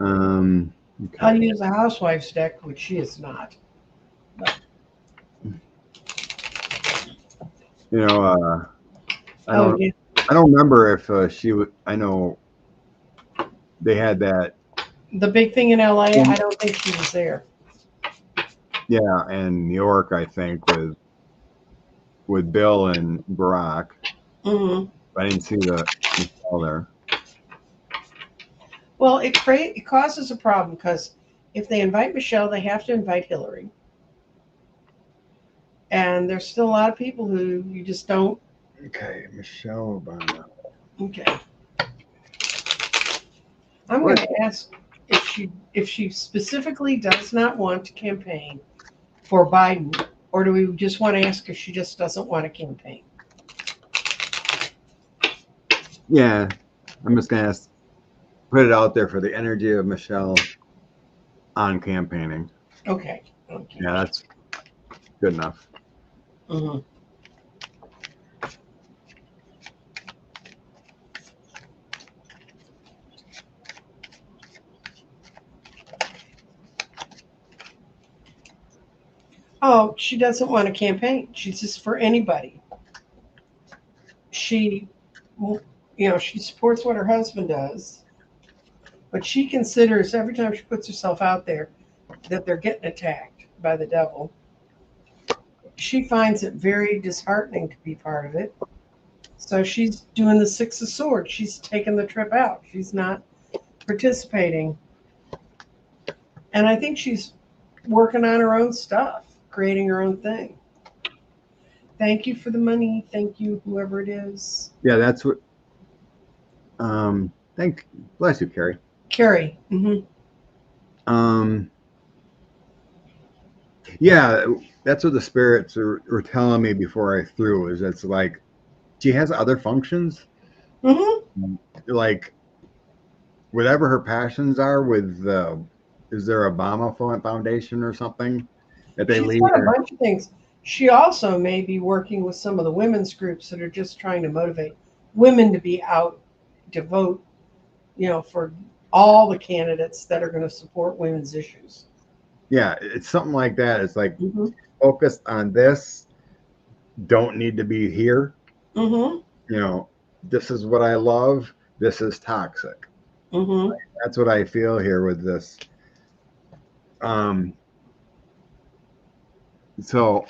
Okay. I'll use a housewife's deck, which she is not. You know, Oh, yeah. I don't remember if she would. I know they had that. The big thing in LA, I don't think she was there. Yeah, and New York, I think, with Bill and Barack. Mm-hmm. I didn't see the Michelle there. Well, it causes a problem because if they invite Michelle, they have to invite Hillary. And there's still a lot of people who you just don't. Okay, Michelle Obama. Okay. I'm going to ask if she specifically does not want to campaign for Biden, or do we just want to ask if she just doesn't want to campaign? Yeah, I'm just gonna put it out there for the energy of Michelle on campaigning. Okay. Yeah, that's good enough. Mm-hmm. Oh, she doesn't want to campaign. She's just for anybody. She, she supports what her husband does, but she considers every time she puts herself out there that they're getting attacked by the devil. She finds it very disheartening to be part of it. So she's doing the Six of Swords. She's taking the trip out. She's not participating. And I think she's working on her own stuff, creating her own thing. Thank you for the money. Thank you, whoever it is. Yeah, that's what. Bless you, Carrie. Carrie. Mm-hmm. Yeah, that's what the spirits were telling me before I threw. Is it's like she has other functions. Mm-hmm. Like whatever her passions are with is there Obama Foundation or something that they She's lead got a her? bunch of things. She also may be working with some of the women's groups that are just trying to motivate women to be out to vote, for all the candidates that are going to support women's issues. Yeah, it's something like that. It's like Mm-hmm. focused on this, don't need to be here. Mm-hmm. This is what I love. This is toxic. Mm-hmm. That's what I feel here with this. So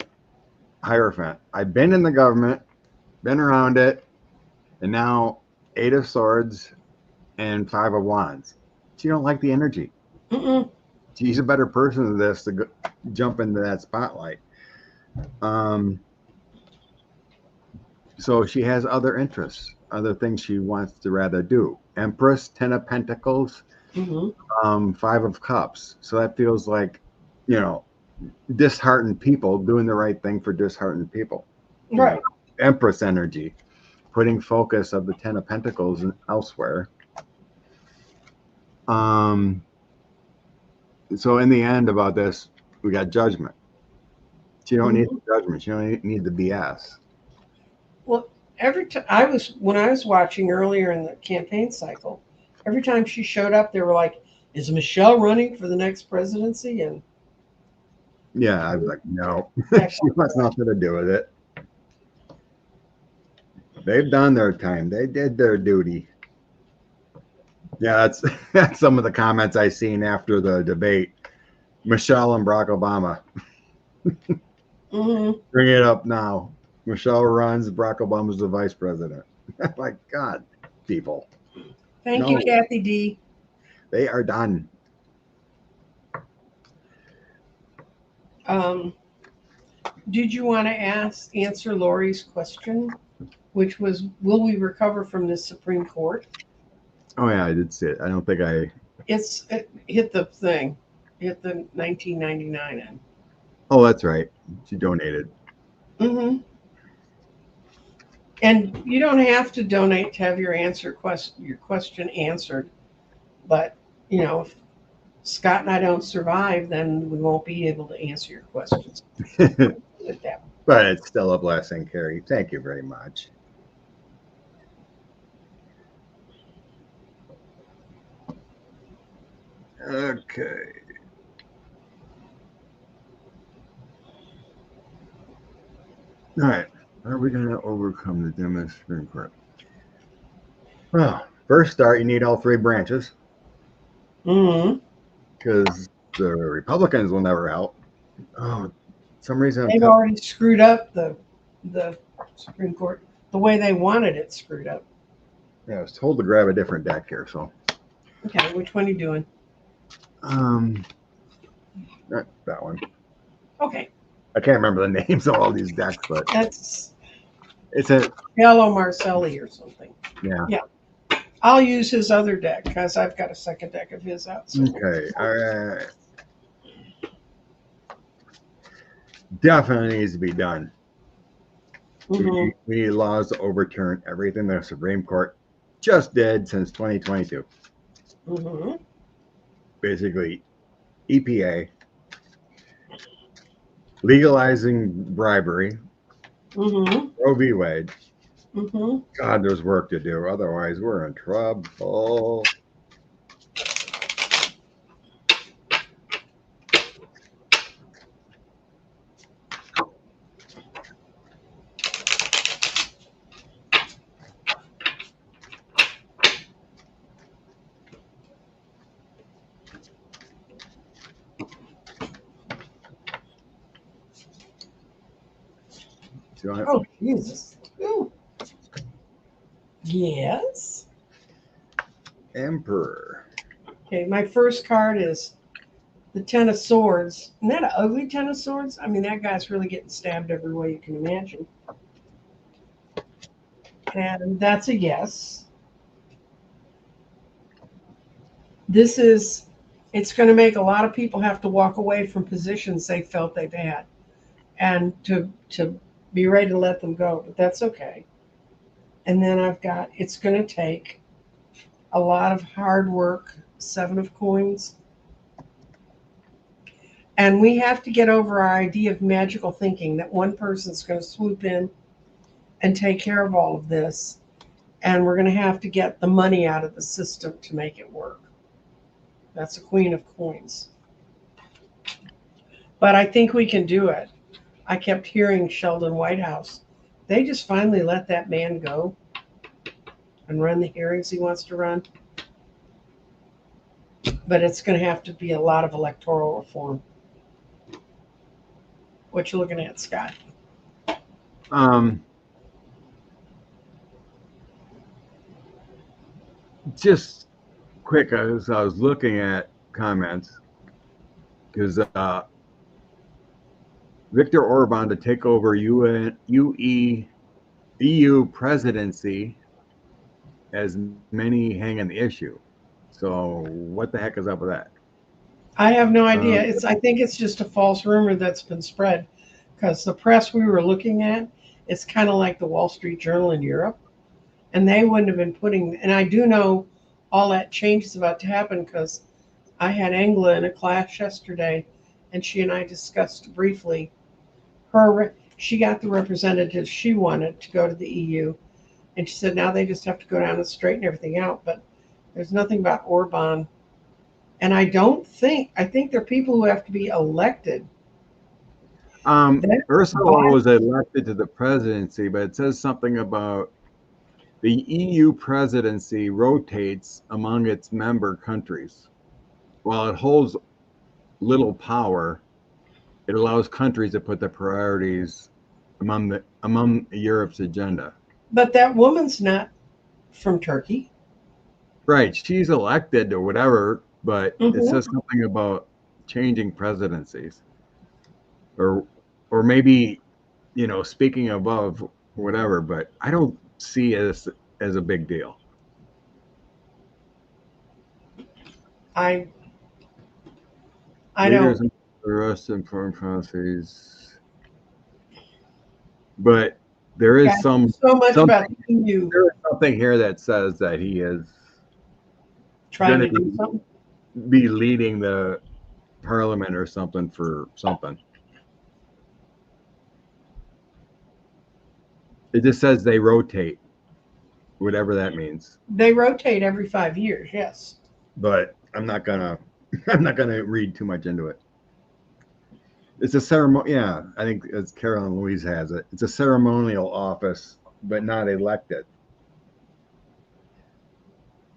Hierophant, I've been in the government, been around it, and now 8 of Swords and 5 of Wands. She don't like the energy. Mm-mm. She's a better person than this to jump into that spotlight. So she has other interests, other things she wants to rather do. Empress, 10 of Pentacles, Mm-hmm. 5 of Cups. So that feels like, disheartened people doing the right thing for disheartened people. Right. Empress energy, putting focus of the Ten of Pentacles elsewhere. So in the end about this, we got judgment. You don't need the judgment. You don't need the BS. Well, when I was watching earlier in the campaign cycle, every time she showed up, they were like, "Is Michelle running for the next presidency?" And Yeah, I was like, no, that's she wants nothing to do with it. They've done their time. They did their duty. Yeah, that's some of the comments I seen after the debate. Michelle and Barack Obama. Bring it up now. Michelle runs. Barack Obama's the vice president. My God, people. Thank you, Kathy D. They are done. Did you want to answer Lori's question, which was, will we recover from this Supreme Court? Oh yeah, I did see it. I don't think I. It hit the thing, hit the 1999 end. Oh, that's right. She donated. And you don't have to donate to have your question answered, but if Scott and I don't survive, then we won't be able to answer your questions. But it's still a blessing, Carrie. Thank you very much. Okay. All right. How are we going to overcome the Democratic Supreme Court? Well, first start, you need all three branches. Because the Republicans will never help. Oh, some reason they've already screwed up the Supreme Court the way they wanted it screwed up. Yeah, I was told to grab a different deck here, so. Okay, which one are you doing? Not that one. Okay. I can't remember the names of all these decks, but it's a Yellow Marcelli or something. Yeah. Yeah. I'll use his other deck because I've got a second deck of his out. So. Okay. All right. Definitely needs to be done. We need laws to overturn everything the Supreme Court just did since 2022. Basically, EPA, legalizing bribery, Roe v. Wade. God, there's work to do. Otherwise, we're in trouble. Oh, Jesus. Ooh. Yes. Emperor. Okay, my first card is the Ten of Swords. Isn't that an ugly Ten of Swords? I mean, that guy's really getting stabbed every way you can imagine. And that's a yes. It's going to make a lot of people have to walk away from positions they felt they've had and to be ready to let them go, but that's okay. And then I've got, it's going to take a lot of hard work, Seven of Coins. And we have to get over our idea of magical thinking that one person's going to swoop in and take care of all of this. And we're going to have to get the money out of the system to make it work. That's a Queen of Coins. But I think we can do it. I kept hearing Sheldon Whitehouse. They just finally let that man go and run the hearings he wants to run. But it's going to have to be a lot of electoral reform. What you looking at, Scott? Just quick, as I was looking at comments, because Viktor Orban to take over EU presidency, as many hang on the issue. So what the heck is up with that? I have no idea. I think it's just a false rumor that's been spread, because the press we were looking at It's kind of like the Wall Street Journal in Europe. And they wouldn't have been putting, and I do know all that change is about to happen because I had Angela in a class yesterday and she and I discussed briefly she got the representatives she wanted to go to the EU. And she said now they just have to go down and straighten everything out. But there's nothing about Orban. And I think there are people who have to be elected. Ursula was elected to the presidency, but it says something about the EU presidency rotates among its member countries. While it holds little power, it allows countries to put the priorities among Europe's agenda. But that woman's not from Turkey. Right, she's elected or whatever, but it says something about changing presidencies, or maybe speaking above whatever. But I don't see it as a big deal. I Leaders don't. the rest in foreign policies, but there is so much about the EU. There is something here that says that he is trying to do something. Be leading the parliament or something for something. It just says they rotate, whatever that means. They rotate every 5 years, yes. But I'm not gonna read too much into it. It's a ceremony. Yeah, I think as Carolyn Louise has it, it's a ceremonial office, but not elected.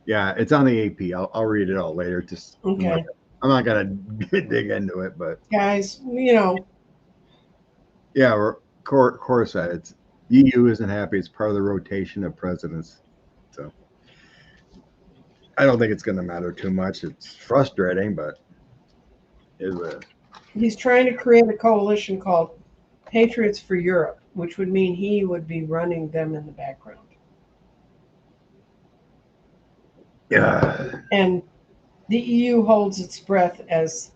Yeah, it's on the AP. I'll read it all later. Just okay. I'm not gonna dig into it, but guys, Yeah, Cora said it's EU isn't happy. It's part of the rotation of presidents. So I don't think it's going to matter too much. It's frustrating, but he's trying to create a coalition called Patriots for Europe, which would mean he would be running them in the background. Yeah. And the EU holds its breath as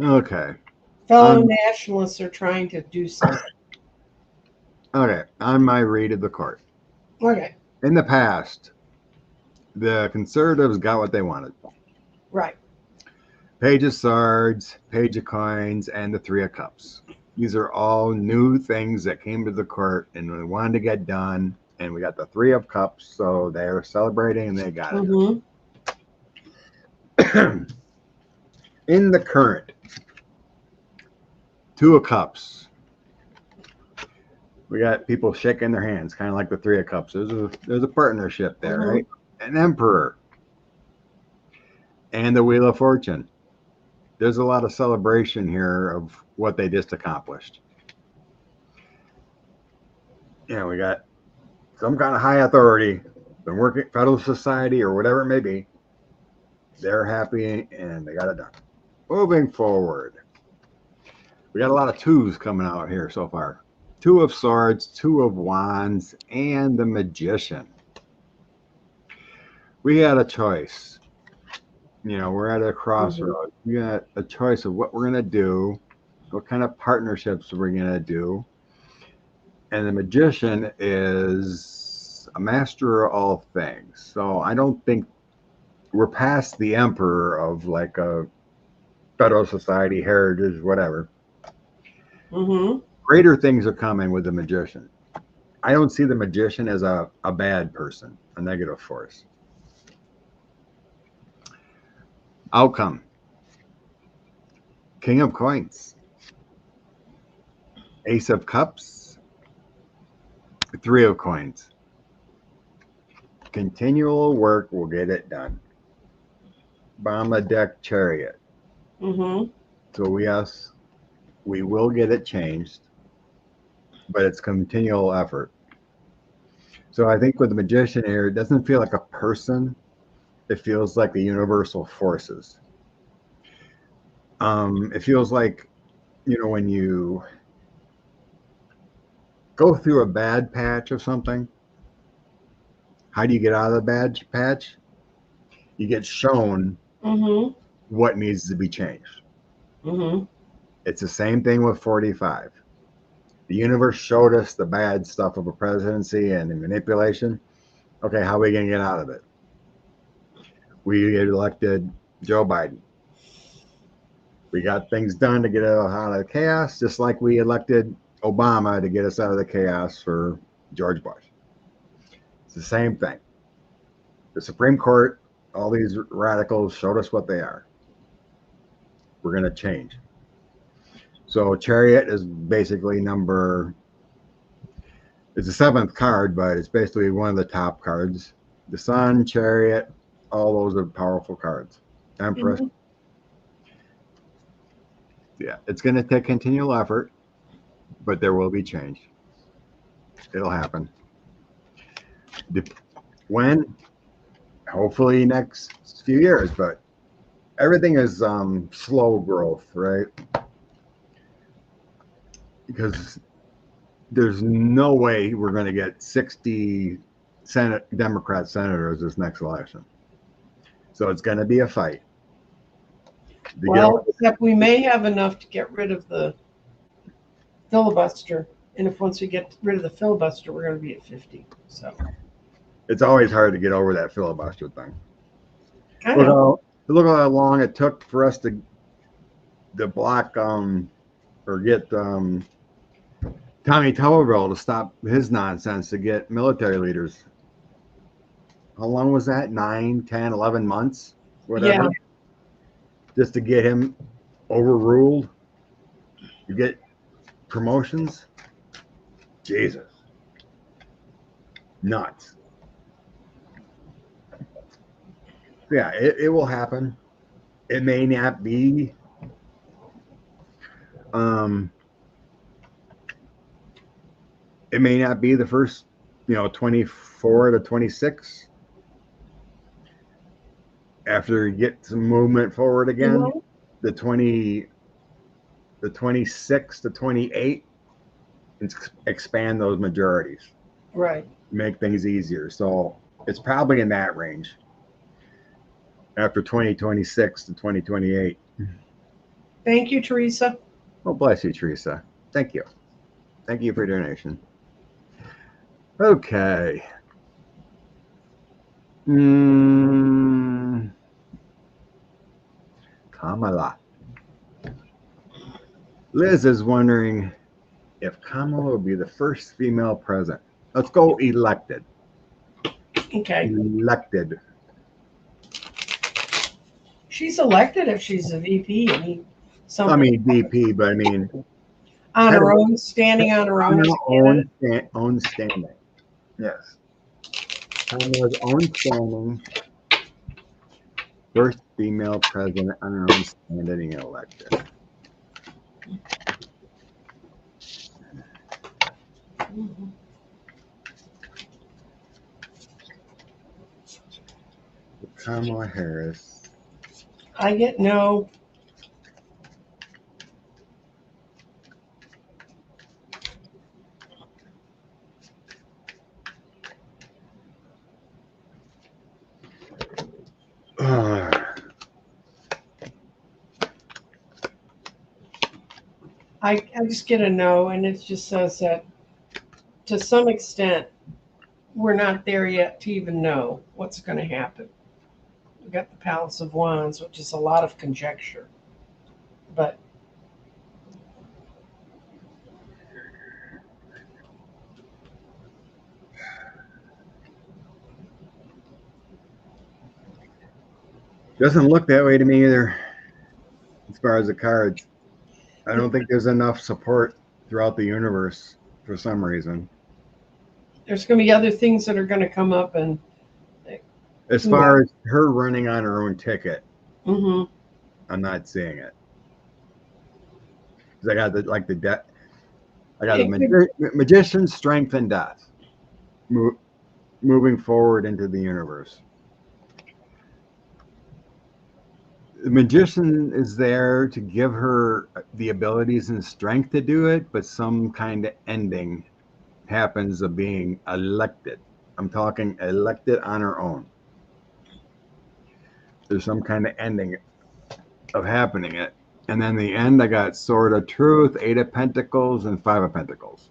okay. Fellow nationalists are trying to do something. Okay, on my read of the court. Okay. In the past, the conservatives got what they wanted. Right. Page of Swords, Page of Coins, and the Three of Cups. These are all new things that came to the court and we wanted to get done. And we got the Three of Cups, so they're celebrating and they got it. In the current Two of Cups, we got people shaking their hands, kind of like the Three of Cups. There's a partnership there, right? An Emperor and the Wheel of Fortune. There's a lot of celebration here of what they just accomplished. Yeah, we got some kind of high authority, been working Federal Society or whatever it may be. They're happy and they got it done. Moving forward, we got a lot of twos coming out here so far. Two of Swords, Two of Wands, and the Magician. We had a choice. We're at a crossroads. We got a choice of what we're going to do, what kind of partnerships we're going to do. And the Magician is a master of all things. So I don't think we're past the Emperor of like a Federal Society, Heritage, whatever. Greater things are coming with the Magician. I don't see the Magician as a bad person, a negative force. Outcome. King of Coins. Ace of Cups. Three of Coins. Continual work will get it done. Bomb deck Chariot. So yes, we will get it changed, but it's continual effort. So I think with the Magician here, it doesn't feel like a person. It feels like the universal forces. It feels like, when you go through a bad patch of something, how do you get out of the bad patch? You get shown what needs to be changed. Mm-hmm. It's the same thing with 45. The universe showed us the bad stuff of a presidency and the manipulation. Okay, how are we going to get out of it? We elected Joe Biden. We got things done to get us out of the chaos, just like we elected Obama to get us out of the chaos for George Bush. It's the same thing. The Supreme Court, all these radicals showed us what they are. We're going to change. So Chariot is basically it's the seventh card, but it's basically one of the top cards. The Sun, Chariot, all those are powerful cards. Empress. Mm-hmm. Yeah, it's going to take continual effort, but there will be change. It'll happen. When? Hopefully next few years, but everything is slow growth, right? Because there's no way we're going to get 60 Democrat senators this next election. So it's going to be a fight. Well, except we may have enough to get rid of the filibuster. And if once we get rid of the filibuster, we're going to be at 50. So it's always hard to get over that filibuster thing. I know. Look how long it took for us to block or get Tommy Tuberville to stop his nonsense to get military leaders. How long was that? 9, 10, 11 months? Whatever. Yeah. Just to get him overruled. You get promotions. Jesus. Nuts. Yeah, it will happen. It may not be it may not be the first 24 to 26 after you get some movement forward again. Mhm. The 26 to 28, expand those majorities, Right. make things easier. So it's probably in that range after 2026 to 2028. Thank you, Teresa. Well, bless you, Teresa. Thank you. Thank you for your donation. Okay. Kamala. Liz is wondering if Kamala will be the first female president. Let's go elected. Okay. Elected. She's elected if she's a VP. I mean VP, but I mean on her own, standing on her own. Own standing. Yes. Kamala's own standing. First female president on her own standing elected. Kamala Harris. I get no. I just get a no, and it just says that to some extent we're not there yet to even know what's going to happen. We got the Palace of Wands, which is a lot of conjecture, but doesn't look that way to me either. As far as the cards, I don't think there's enough support throughout the universe for some reason. There's going to be other things that are going to come up, and as far as her running on her own ticket, I'm not seeing it. Because I got the death. I got the magician, strength, and death. Moving forward into the universe. The magician is there to give her the abilities and strength to do it, but some kind of ending happens of being elected. I'm talking elected on her own. There's some kind of ending of happening it. And then the end, I got Sword of Truth, Eight of Pentacles, and Five of Pentacles.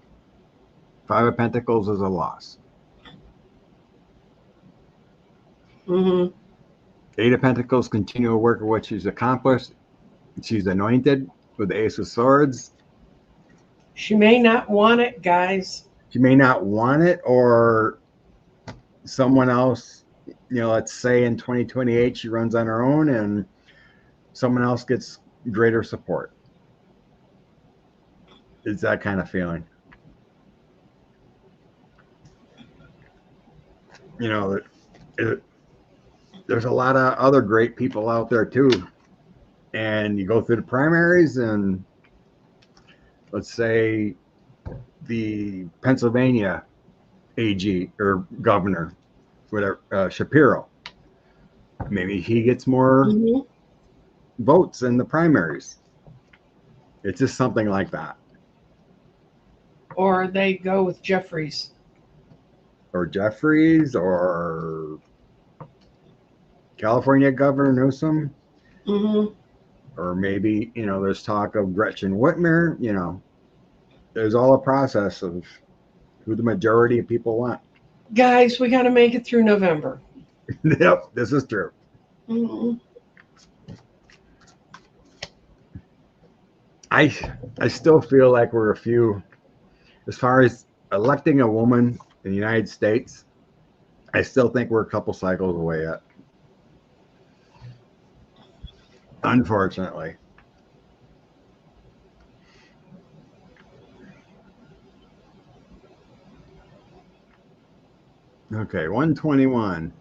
Five of Pentacles is a loss. Mm-hmm. Eight of Pentacles, continue to work with what she's accomplished. She's anointed with the Ace of Swords. She may not want it, guys. She may not want it, or someone else, let's say in 2028 she runs on her own and someone else gets greater support. It's that kind of feeling. There's a lot of other great people out there too. And you go through the primaries, and let's say the Pennsylvania AG or governor, whatever, Shapiro, maybe he gets more votes in the primaries. It's just something like that. Or they go with Jeffries. Or or California Governor Newsom. Mm-hmm. Or maybe, there's talk of Gretchen Whitmer. There's all a process of who the majority of people want. Guys, we got to make it through November. Yep, this is true. Mm-hmm. I still feel like we're a few, as far as electing a woman in the United States, I still think we're a couple cycles away yet. Unfortunately. Okay, 121.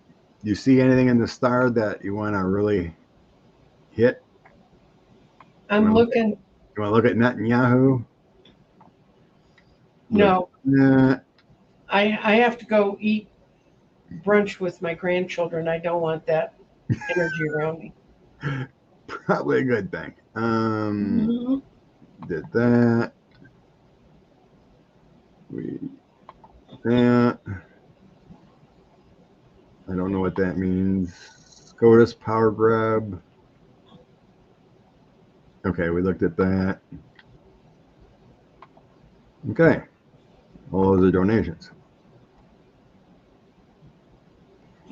Do you see anything in the star that you want to really hit? I'm looking. You want to look at Netanyahu? No. Nah. I have to go eat brunch with my grandchildren. I don't want that energy around me. Probably a good thing. Did that. That. I don't know what that means. SCOTUS power grab. Okay, we looked at that. Okay. All those are donations.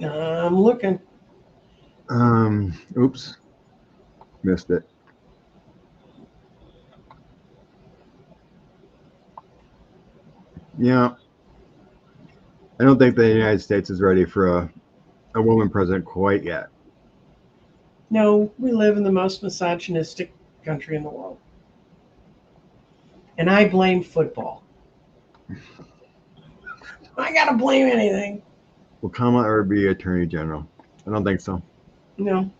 I'm looking. Oops. Missed it. Yeah. I don't think the United States is ready for a woman president quite yet. No, we live in the most misogynistic country in the world. And I blame football. I got to blame anything. Will Kamala ever be Attorney General? I don't think so. No.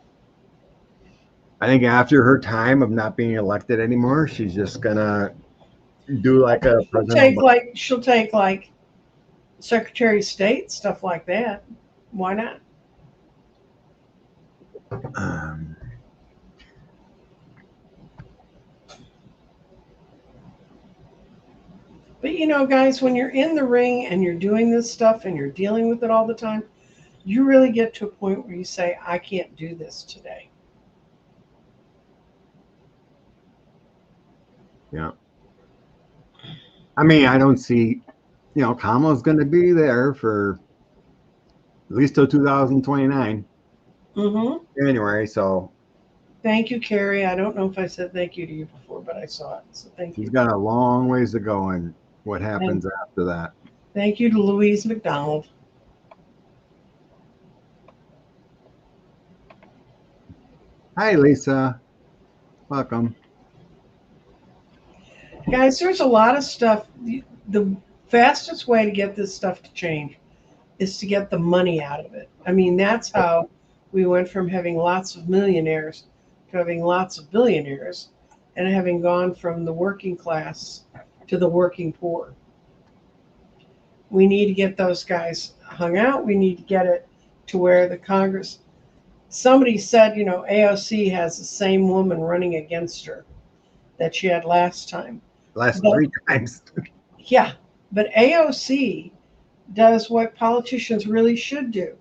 I think after her time of not being elected anymore, she's just gonna do like a president. She'll take like Secretary of State, stuff like that. Why not? But guys, when you're in the ring and you're doing this stuff and you're dealing with it all the time, you really get to a point where you say, I can't do this today. Yeah. I mean, I don't see, Kamala's going to be there for at least till 2029. January, so. Thank you, Carrie. I don't know if I said thank you to you before, but I saw it, so thank you. She's got a long ways to go, and what happens after that. Thank you to Louise McDonald. Hi, Lisa. Welcome. Guys, there's a lot of stuff. The fastest way to get this stuff to change is to get the money out of it. I mean, that's how we went from having lots of millionaires to having lots of billionaires and having gone from the working class to the working poor. We need to get those guys hung out. We need to get it to where the Congress, somebody said, AOC has the same woman running against her that she had last time. Last 3 times. Yeah, but AOC does what politicians really should do.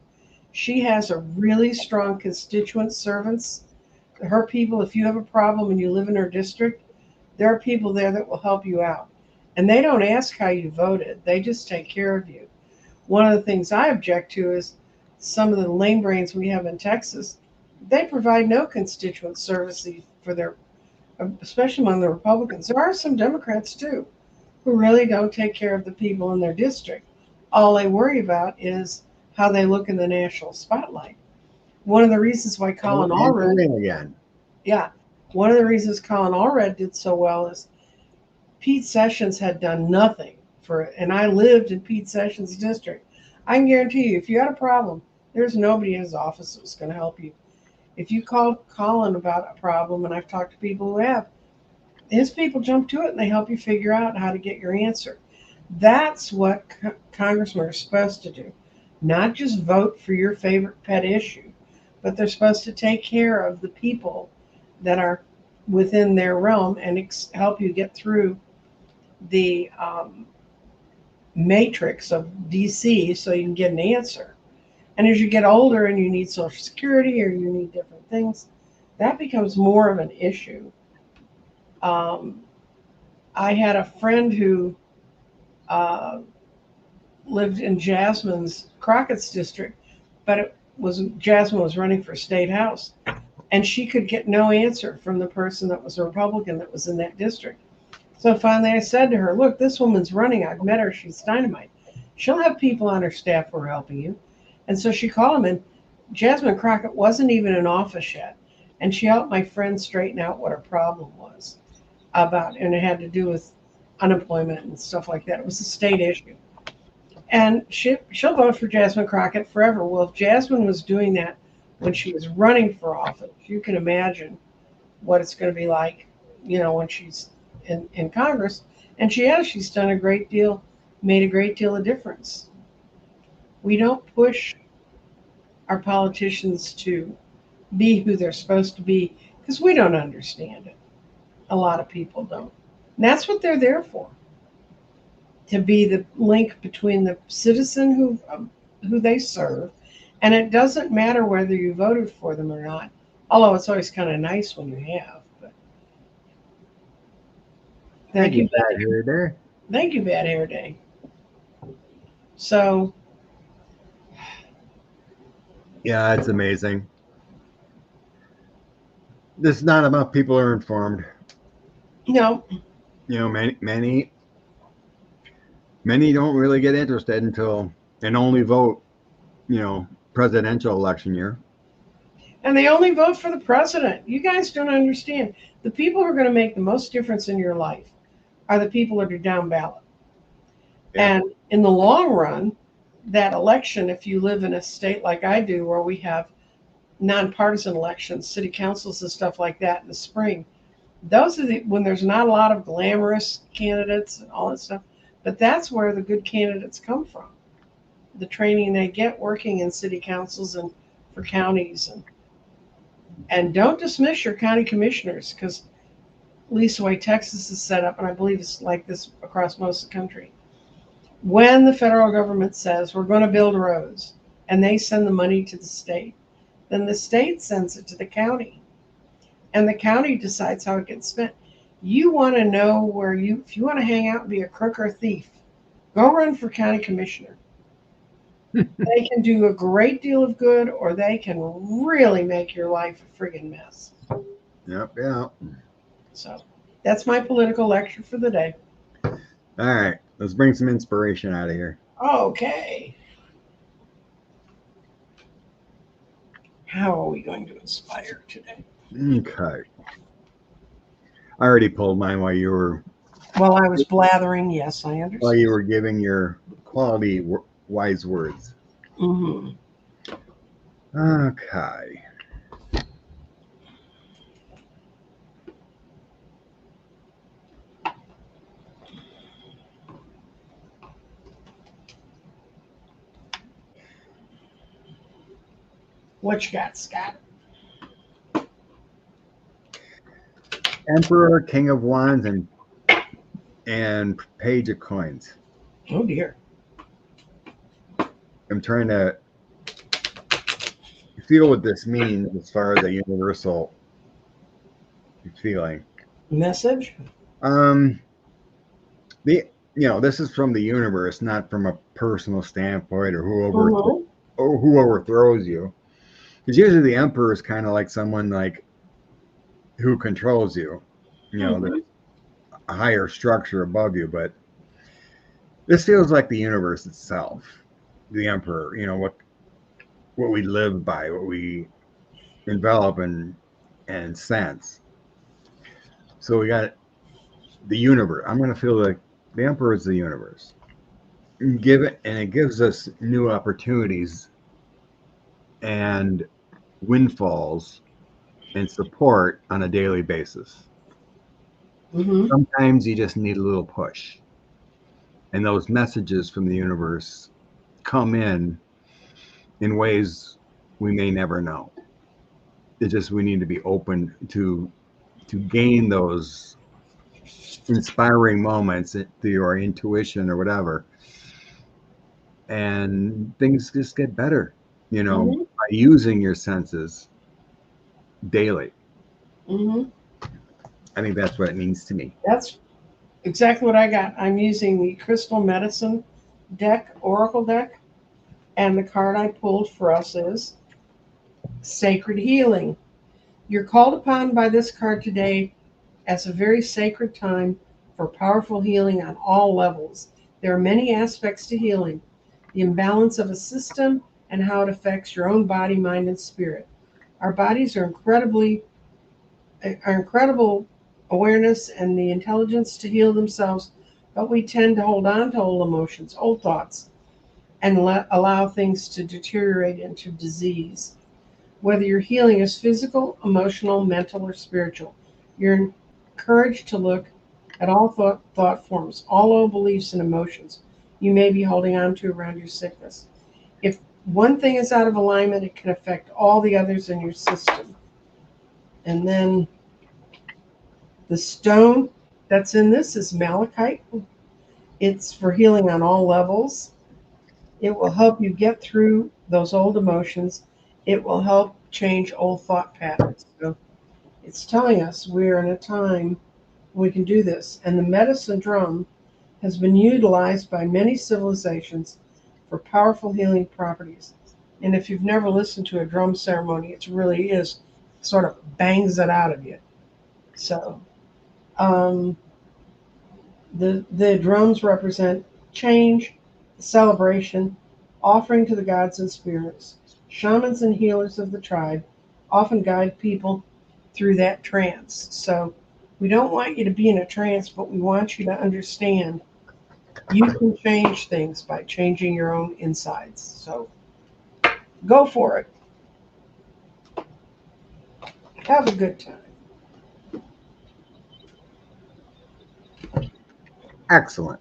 She has a really strong constituent servants her people, if you have a problem and you live in her district, there are people there that will help you out. And they don't ask how you voted, they just take care of you. One of the things I object to is some of the lame brains we have in Texas. They provide no constituent services for their, especially among the Republicans. There are some Democrats too who really don't take care of the people in their district. All they worry about is how they look in the national spotlight. One of the reasons why Colin Allred, again. yeah, one of the reasons Colin Allred did so well is Pete Sessions had done nothing for it. And I lived in Pete Sessions' district. I can guarantee you, if you had a problem, there's nobody in his office that's going to help you. If you call Colin about a problem, and I've talked to people who have, his people jump to it and they help you figure out how to get your answer. That's what congressmen are supposed to do. Not just vote for your favorite pet issue, but they're supposed to take care of the people that are within their realm and help you get through the matrix of DC so you can get an answer. And as you get older and you need Social Security or you need different things, that becomes more of an issue. I had a friend who lived in Crockett's district, but Jasmine was running for state house, and she could get no answer from the person that was a Republican that was in that district. So finally I said to her, look, this woman's running. I've met her. She's dynamite. She'll have people on her staff who are helping you. And so she called him, and Jasmine Crockett wasn't even in office yet. And she helped my friend straighten out what her problem was about, and it had to do with unemployment and stuff like that. It was a state issue. And she'll vote for Jasmine Crockett forever. Well, if Jasmine was doing that when she was running for office, you can imagine what it's going to be like, when she's in Congress. And she's done a great deal, made a great deal of difference. We don't push our politicians to be who they're supposed to be because we don't understand it. A lot of people don't. And that's what they're there for, to be the link between the citizen who they serve. And it doesn't matter whether you voted for them or not, although it's always kind of nice when you have. But thank you, Bad Hair Day. Thank you, Bad Hair Day. So, yeah, it's amazing. This is not enough people are informed. no, Many don't really get interested until and only vote, presidential election year. and they only vote for the president. You guys don't understand. The people who are going to make the most difference in your life are the people that are down ballot. Yeah. And in the long run, that election, if you live in a state like I do, where we have nonpartisan elections, city councils and stuff like that in the spring, those are when there's not a lot of glamorous candidates and all that stuff, but that's where the good candidates come from. The training they get working in city councils and for counties, and don't dismiss your county commissioners, because at least the way Texas is set up, and I believe it's like this across most of the country, when the federal government says we're going to build roads and they send the money to the state, then the state sends it to the county and the county decides how it gets spent. You want to know if you want to hang out and be a crook or a thief, go run for county commissioner. They can do a great deal of good, or they can really make your life a friggin' mess. Yep, yeah. So that's my political lecture for the day. All right, let's bring some inspiration out of here. Okay. How are we going to inspire today? Okay. I already pulled mine while you were... While I was blathering, yes, I understand. While you were giving your quality wise words. Mm-hmm. Okay. What you got, Scott? Emperor, King of Wands, and Page of Coins. Oh dear. I'm trying to feel what this means as far as a universal feeling. Message? Um, the this is from the universe, not from a personal standpoint or Mm-hmm. who overthrows you. Because usually the emperor is kind of like someone like who controls you. Mm-hmm. There's a higher structure above you, but this feels like the universe itself, the emperor. What we live by, what we envelop and sense. So we got the universe. I'm going to feel like the emperor is the universe. It gives us new opportunities and windfalls and support on a daily basis. Mm-hmm. Sometimes you just need a little push, and those messages from the universe come in ways we may never know. It's just we need to be open to gain those inspiring moments through our intuition or whatever, and things just get better. Mm-hmm. By using your senses daily. Mm-hmm. I think that's what it means to me. That's exactly what I got. I'm using the Crystal Medicine deck, Oracle deck, and the card I pulled for us is Sacred Healing. You're called upon by this card today as a very sacred time for powerful healing on all levels. There are many aspects to healing, the imbalance of a system and how it affects your own body, mind, and spirit. Our bodies are incredible awareness and the intelligence to heal themselves, but we tend to hold on to old emotions, old thoughts, and allow things to deteriorate into disease. Whether your healing is physical, emotional, mental, or spiritual, you're encouraged to look at all thought forms, all old beliefs and emotions you may be holding on to around your sickness. If one thing is out of alignment, it can affect all the others in your system. And then the stone that's in this is malachite. It's for healing on all levels. It will help you get through those old emotions. It will help change old thought patterns. So it's telling us we're in a time we can do this. And the medicine drum has been utilized by many civilizations for powerful healing properties. And if you've never listened to a drum ceremony, it really is sort of bangs it out of you. So um, the drums represent change, celebration, offering to the gods and spirits. Shamans and healers of the tribe often guide people through that trance. So we don't want you to be in a trance, but we want you to understand you can change things by changing your own insides. So go for it. Have a good time. Excellent.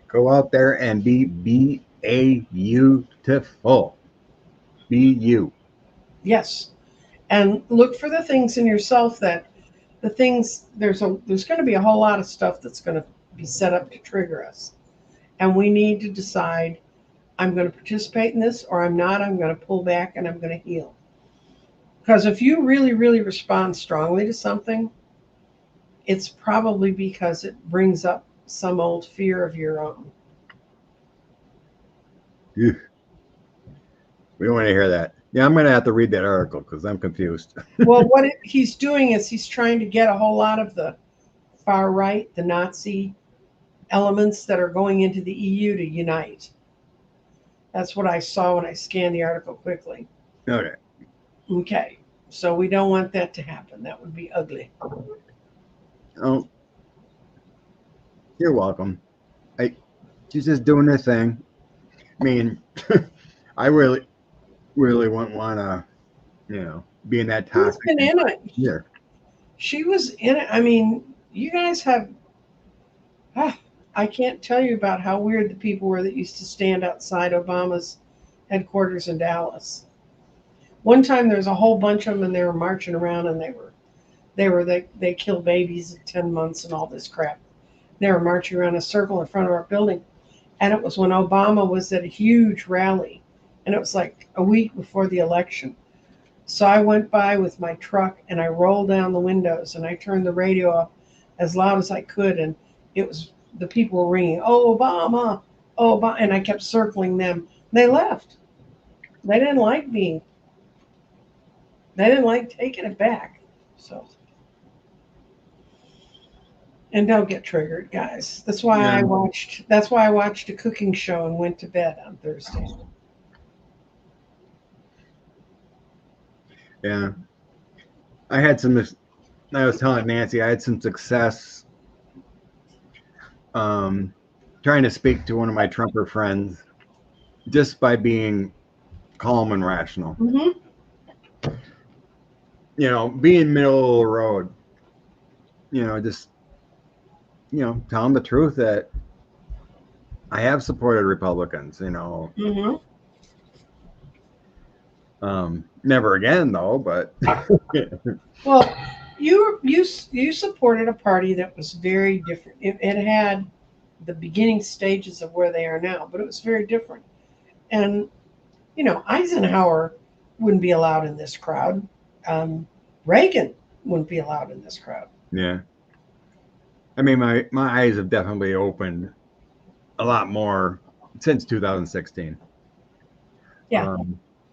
Go out there and be a beautiful. Be you. Yes. And look for the things in yourself that the things there's going to be a whole lot of stuff that's going to be set up to trigger us. And we need to decide I'm going to participate in this or I'm not. I'm going to pull back and I'm going to heal. Because if you really, really respond strongly to something, it's probably because it brings up some old fear of your own. We don't want to hear that. Yeah, I'm going to have to read that article because I'm confused. Well, what he's doing is he's trying to get a whole lot of the far right, the Nazi elements that are going into the EU to unite. That's what I saw when I scanned the article quickly. Okay. Okay. So we don't want that to happen. That would be ugly. Oh, you're welcome. She's just doing her thing. I mean, I really wouldn't want to, be in that She's toxic been in it. here. She was in it. I mean, you guys have. Ah, I can't tell you about how weird the people were that used to stand outside Obama's headquarters in Dallas. One time there was a whole bunch of them and they were marching around and they kill babies at 10 months and all this crap. They were marching around a circle in front of our building. And it was when Obama was at a huge rally and it was like a week before the election. So I went by with my truck and I rolled down the windows and I turned the radio up as loud as I could, and it was the people were ringing, "Oh, Obama, oh, Obama," and I kept circling them. They left. They didn't like being. They didn't like taking it back. So, and don't get triggered, guys. That's why Yeah. I watched. That's why I watched a cooking show and went to bed on Thursday. Yeah. I had some. I was telling Nancy I had some success trying to speak to one of my Trumper friends just by being calm and rational. Mm-hmm. You know, being middle of the road. You know, just tell them the truth that I have supported Republicans. You know, Mm-hmm. never again though. But Well, you supported a party that was very different. It had the beginning stages of where they are now, but it was very different. And Eisenhower wouldn't be allowed in this crowd. Reagan wouldn't be allowed in this crowd. yeah, I mean, my eyes have definitely opened a lot more since 2016. Yeah.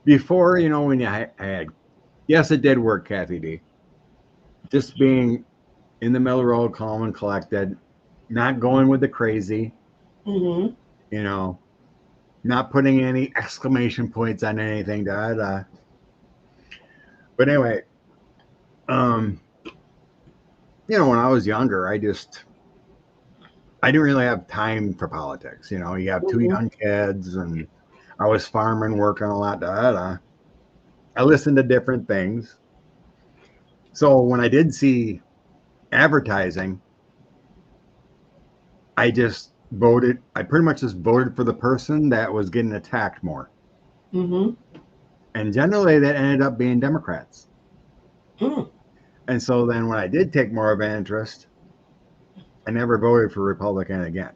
Before, when you had, yes, it did work, Kathy D. Just being in the middle of the road, calm and collected, not going with the crazy, Mm-hmm. Not putting any exclamation points on anything, But anyway, when I was younger, I didn't really have time for politics. You have two Mm-hmm. young kids, and I was farming, working a lot, I listened to different things. So when I did see advertising, I pretty much just voted for the person that was getting attacked more. Mm-hmm. And generally that ended up being Democrats. Mm. And so then when I did take more of an interest, I never voted for Republican again.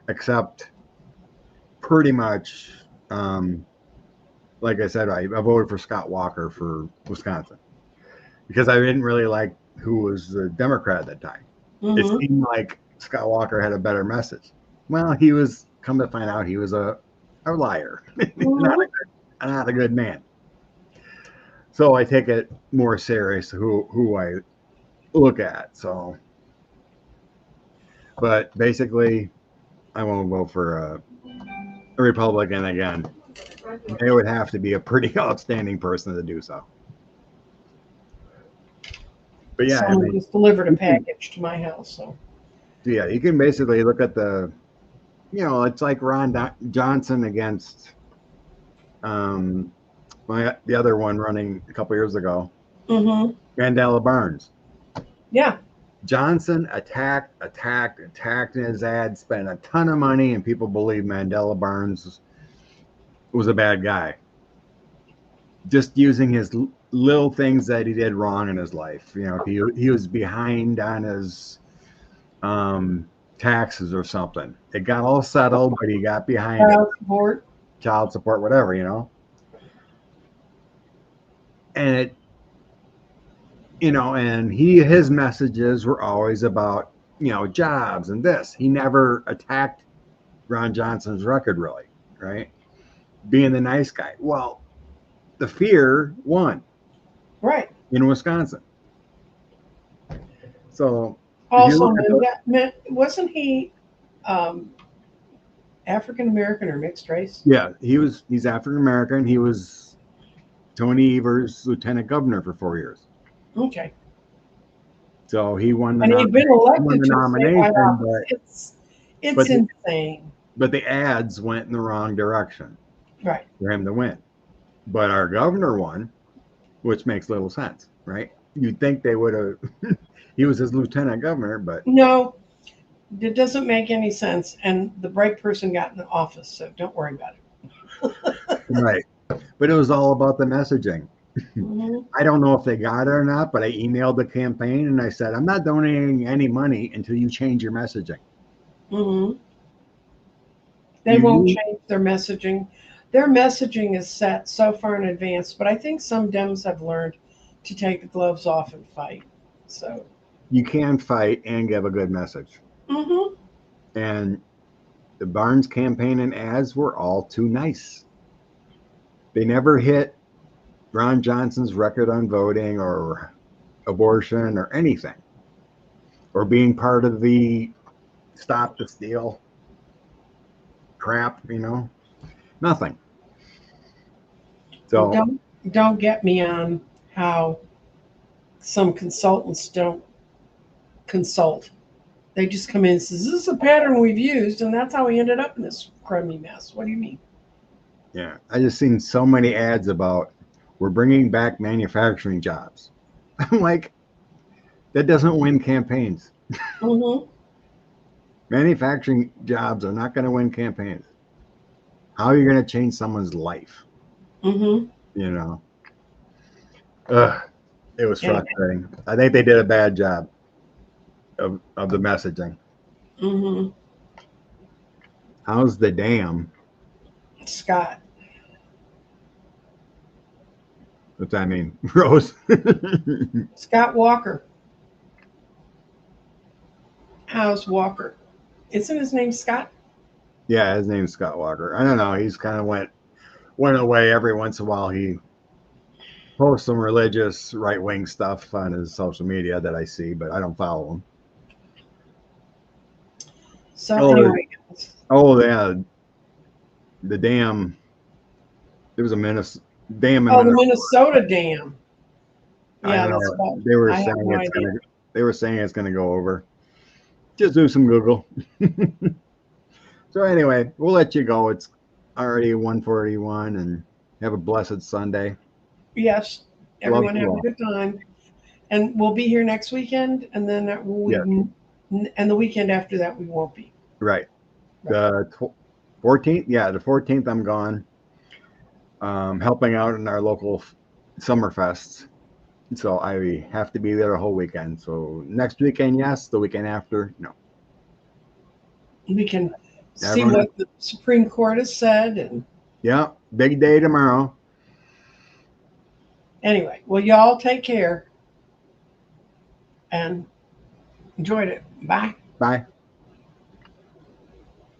Except pretty much, like I said, I voted for Scott Walker for Wisconsin. Because I didn't really like who was the Democrat at that time. Mm-hmm. It seemed like Scott Walker had a better message. Well, come to find out, he was a liar, Mm-hmm. not a good man. So I take it more serious who I look at. So, but basically, I won't vote for a Republican again. They would have to be a pretty outstanding person to do so. But yeah, Someone just delivered a package to my house. So yeah, you can basically look at it's like Ron Johnson against the other one running a couple years ago, mm-hmm. Mandela Barnes. Yeah. Johnson attacked in his ad, spent a ton of money, and people believe Mandela Barnes was a bad guy. Just using his little things that he did wrong in his life. He was behind on his taxes or something. It got all settled, but he got behind child support, whatever, And and his messages were always about, jobs and this. He never attacked Ron Johnson's record, really, right? Being the nice guy. Well, the fear won. Right. In Wisconsin. So also, wasn't he African American or mixed race? Yeah, he's African American. He was Tony Evers' lieutenant governor for 4 years. Okay. So he won the, and he'd been elected the nomination. But it's insane. But the ads went in the wrong direction. Right. For him to win. But our governor won, which makes little sense, right? You'd think they would have, he was his lieutenant governor, but. No, it doesn't make any sense. And the right person got in the office, so don't worry about it. Right. But it was all about the messaging. Mm-hmm. I don't know if they got it or not, but I emailed the campaign and I said, I'm not donating any money until you change your messaging. Mm-hmm. They won't change their messaging. their messaging is set so far in advance. But I think some Dems have learned to take the gloves off and fight. So You can fight and give a good message. mm-hmm. And the Barnes campaign and ads were all too nice. They never hit Ron Johnson's record on voting or abortion or anything, or being part of the Stop the Steal crap, nothing. So Don't get me on how some consultants don't consult. They just come in and says, this is a pattern we've used, and that's how we ended up in this crummy mess. What do you mean? yeah, I just seen so many ads about we're bringing back manufacturing jobs. I'm like, that doesn't win campaigns. Mm-hmm. Manufacturing jobs are not going to win campaigns. How are you going to change someone's life? Mm-hmm. Ugh, it was frustrating. I think they did a bad job of the messaging. Mm-hmm. How's the dam? Scott. What's that mean? Rose? Scott Walker. How's Walker? Isn't his name Scott? Yeah, his name's Scott Walker. I don't know. He's kind of went away every once in a while. He posts some religious right-wing stuff on his social media that I see, but I don't follow him. So anyway. Oh yeah, the dam. There was a dam in the Minnesota dam. Yeah, that's about, they were I saying have no it's idea. they were saying it's gonna go over. Just do some Google. So anyway, we'll let you go. It's already 1:41, and have a blessed Sunday. Yes, everyone Love you have all. a good time, and we'll be here next weekend, and then Yes. and the weekend after that we won't be. Right. The 14th, yeah, the 14th I'm gone, helping out in our local summer fests. So I have to be there a whole weekend. So next weekend, yes. The weekend after, no. We can see Everyone, what the Supreme Court has said, and yeah, big day tomorrow. anyway, well, y'all take care and enjoyed it. Bye. Bye.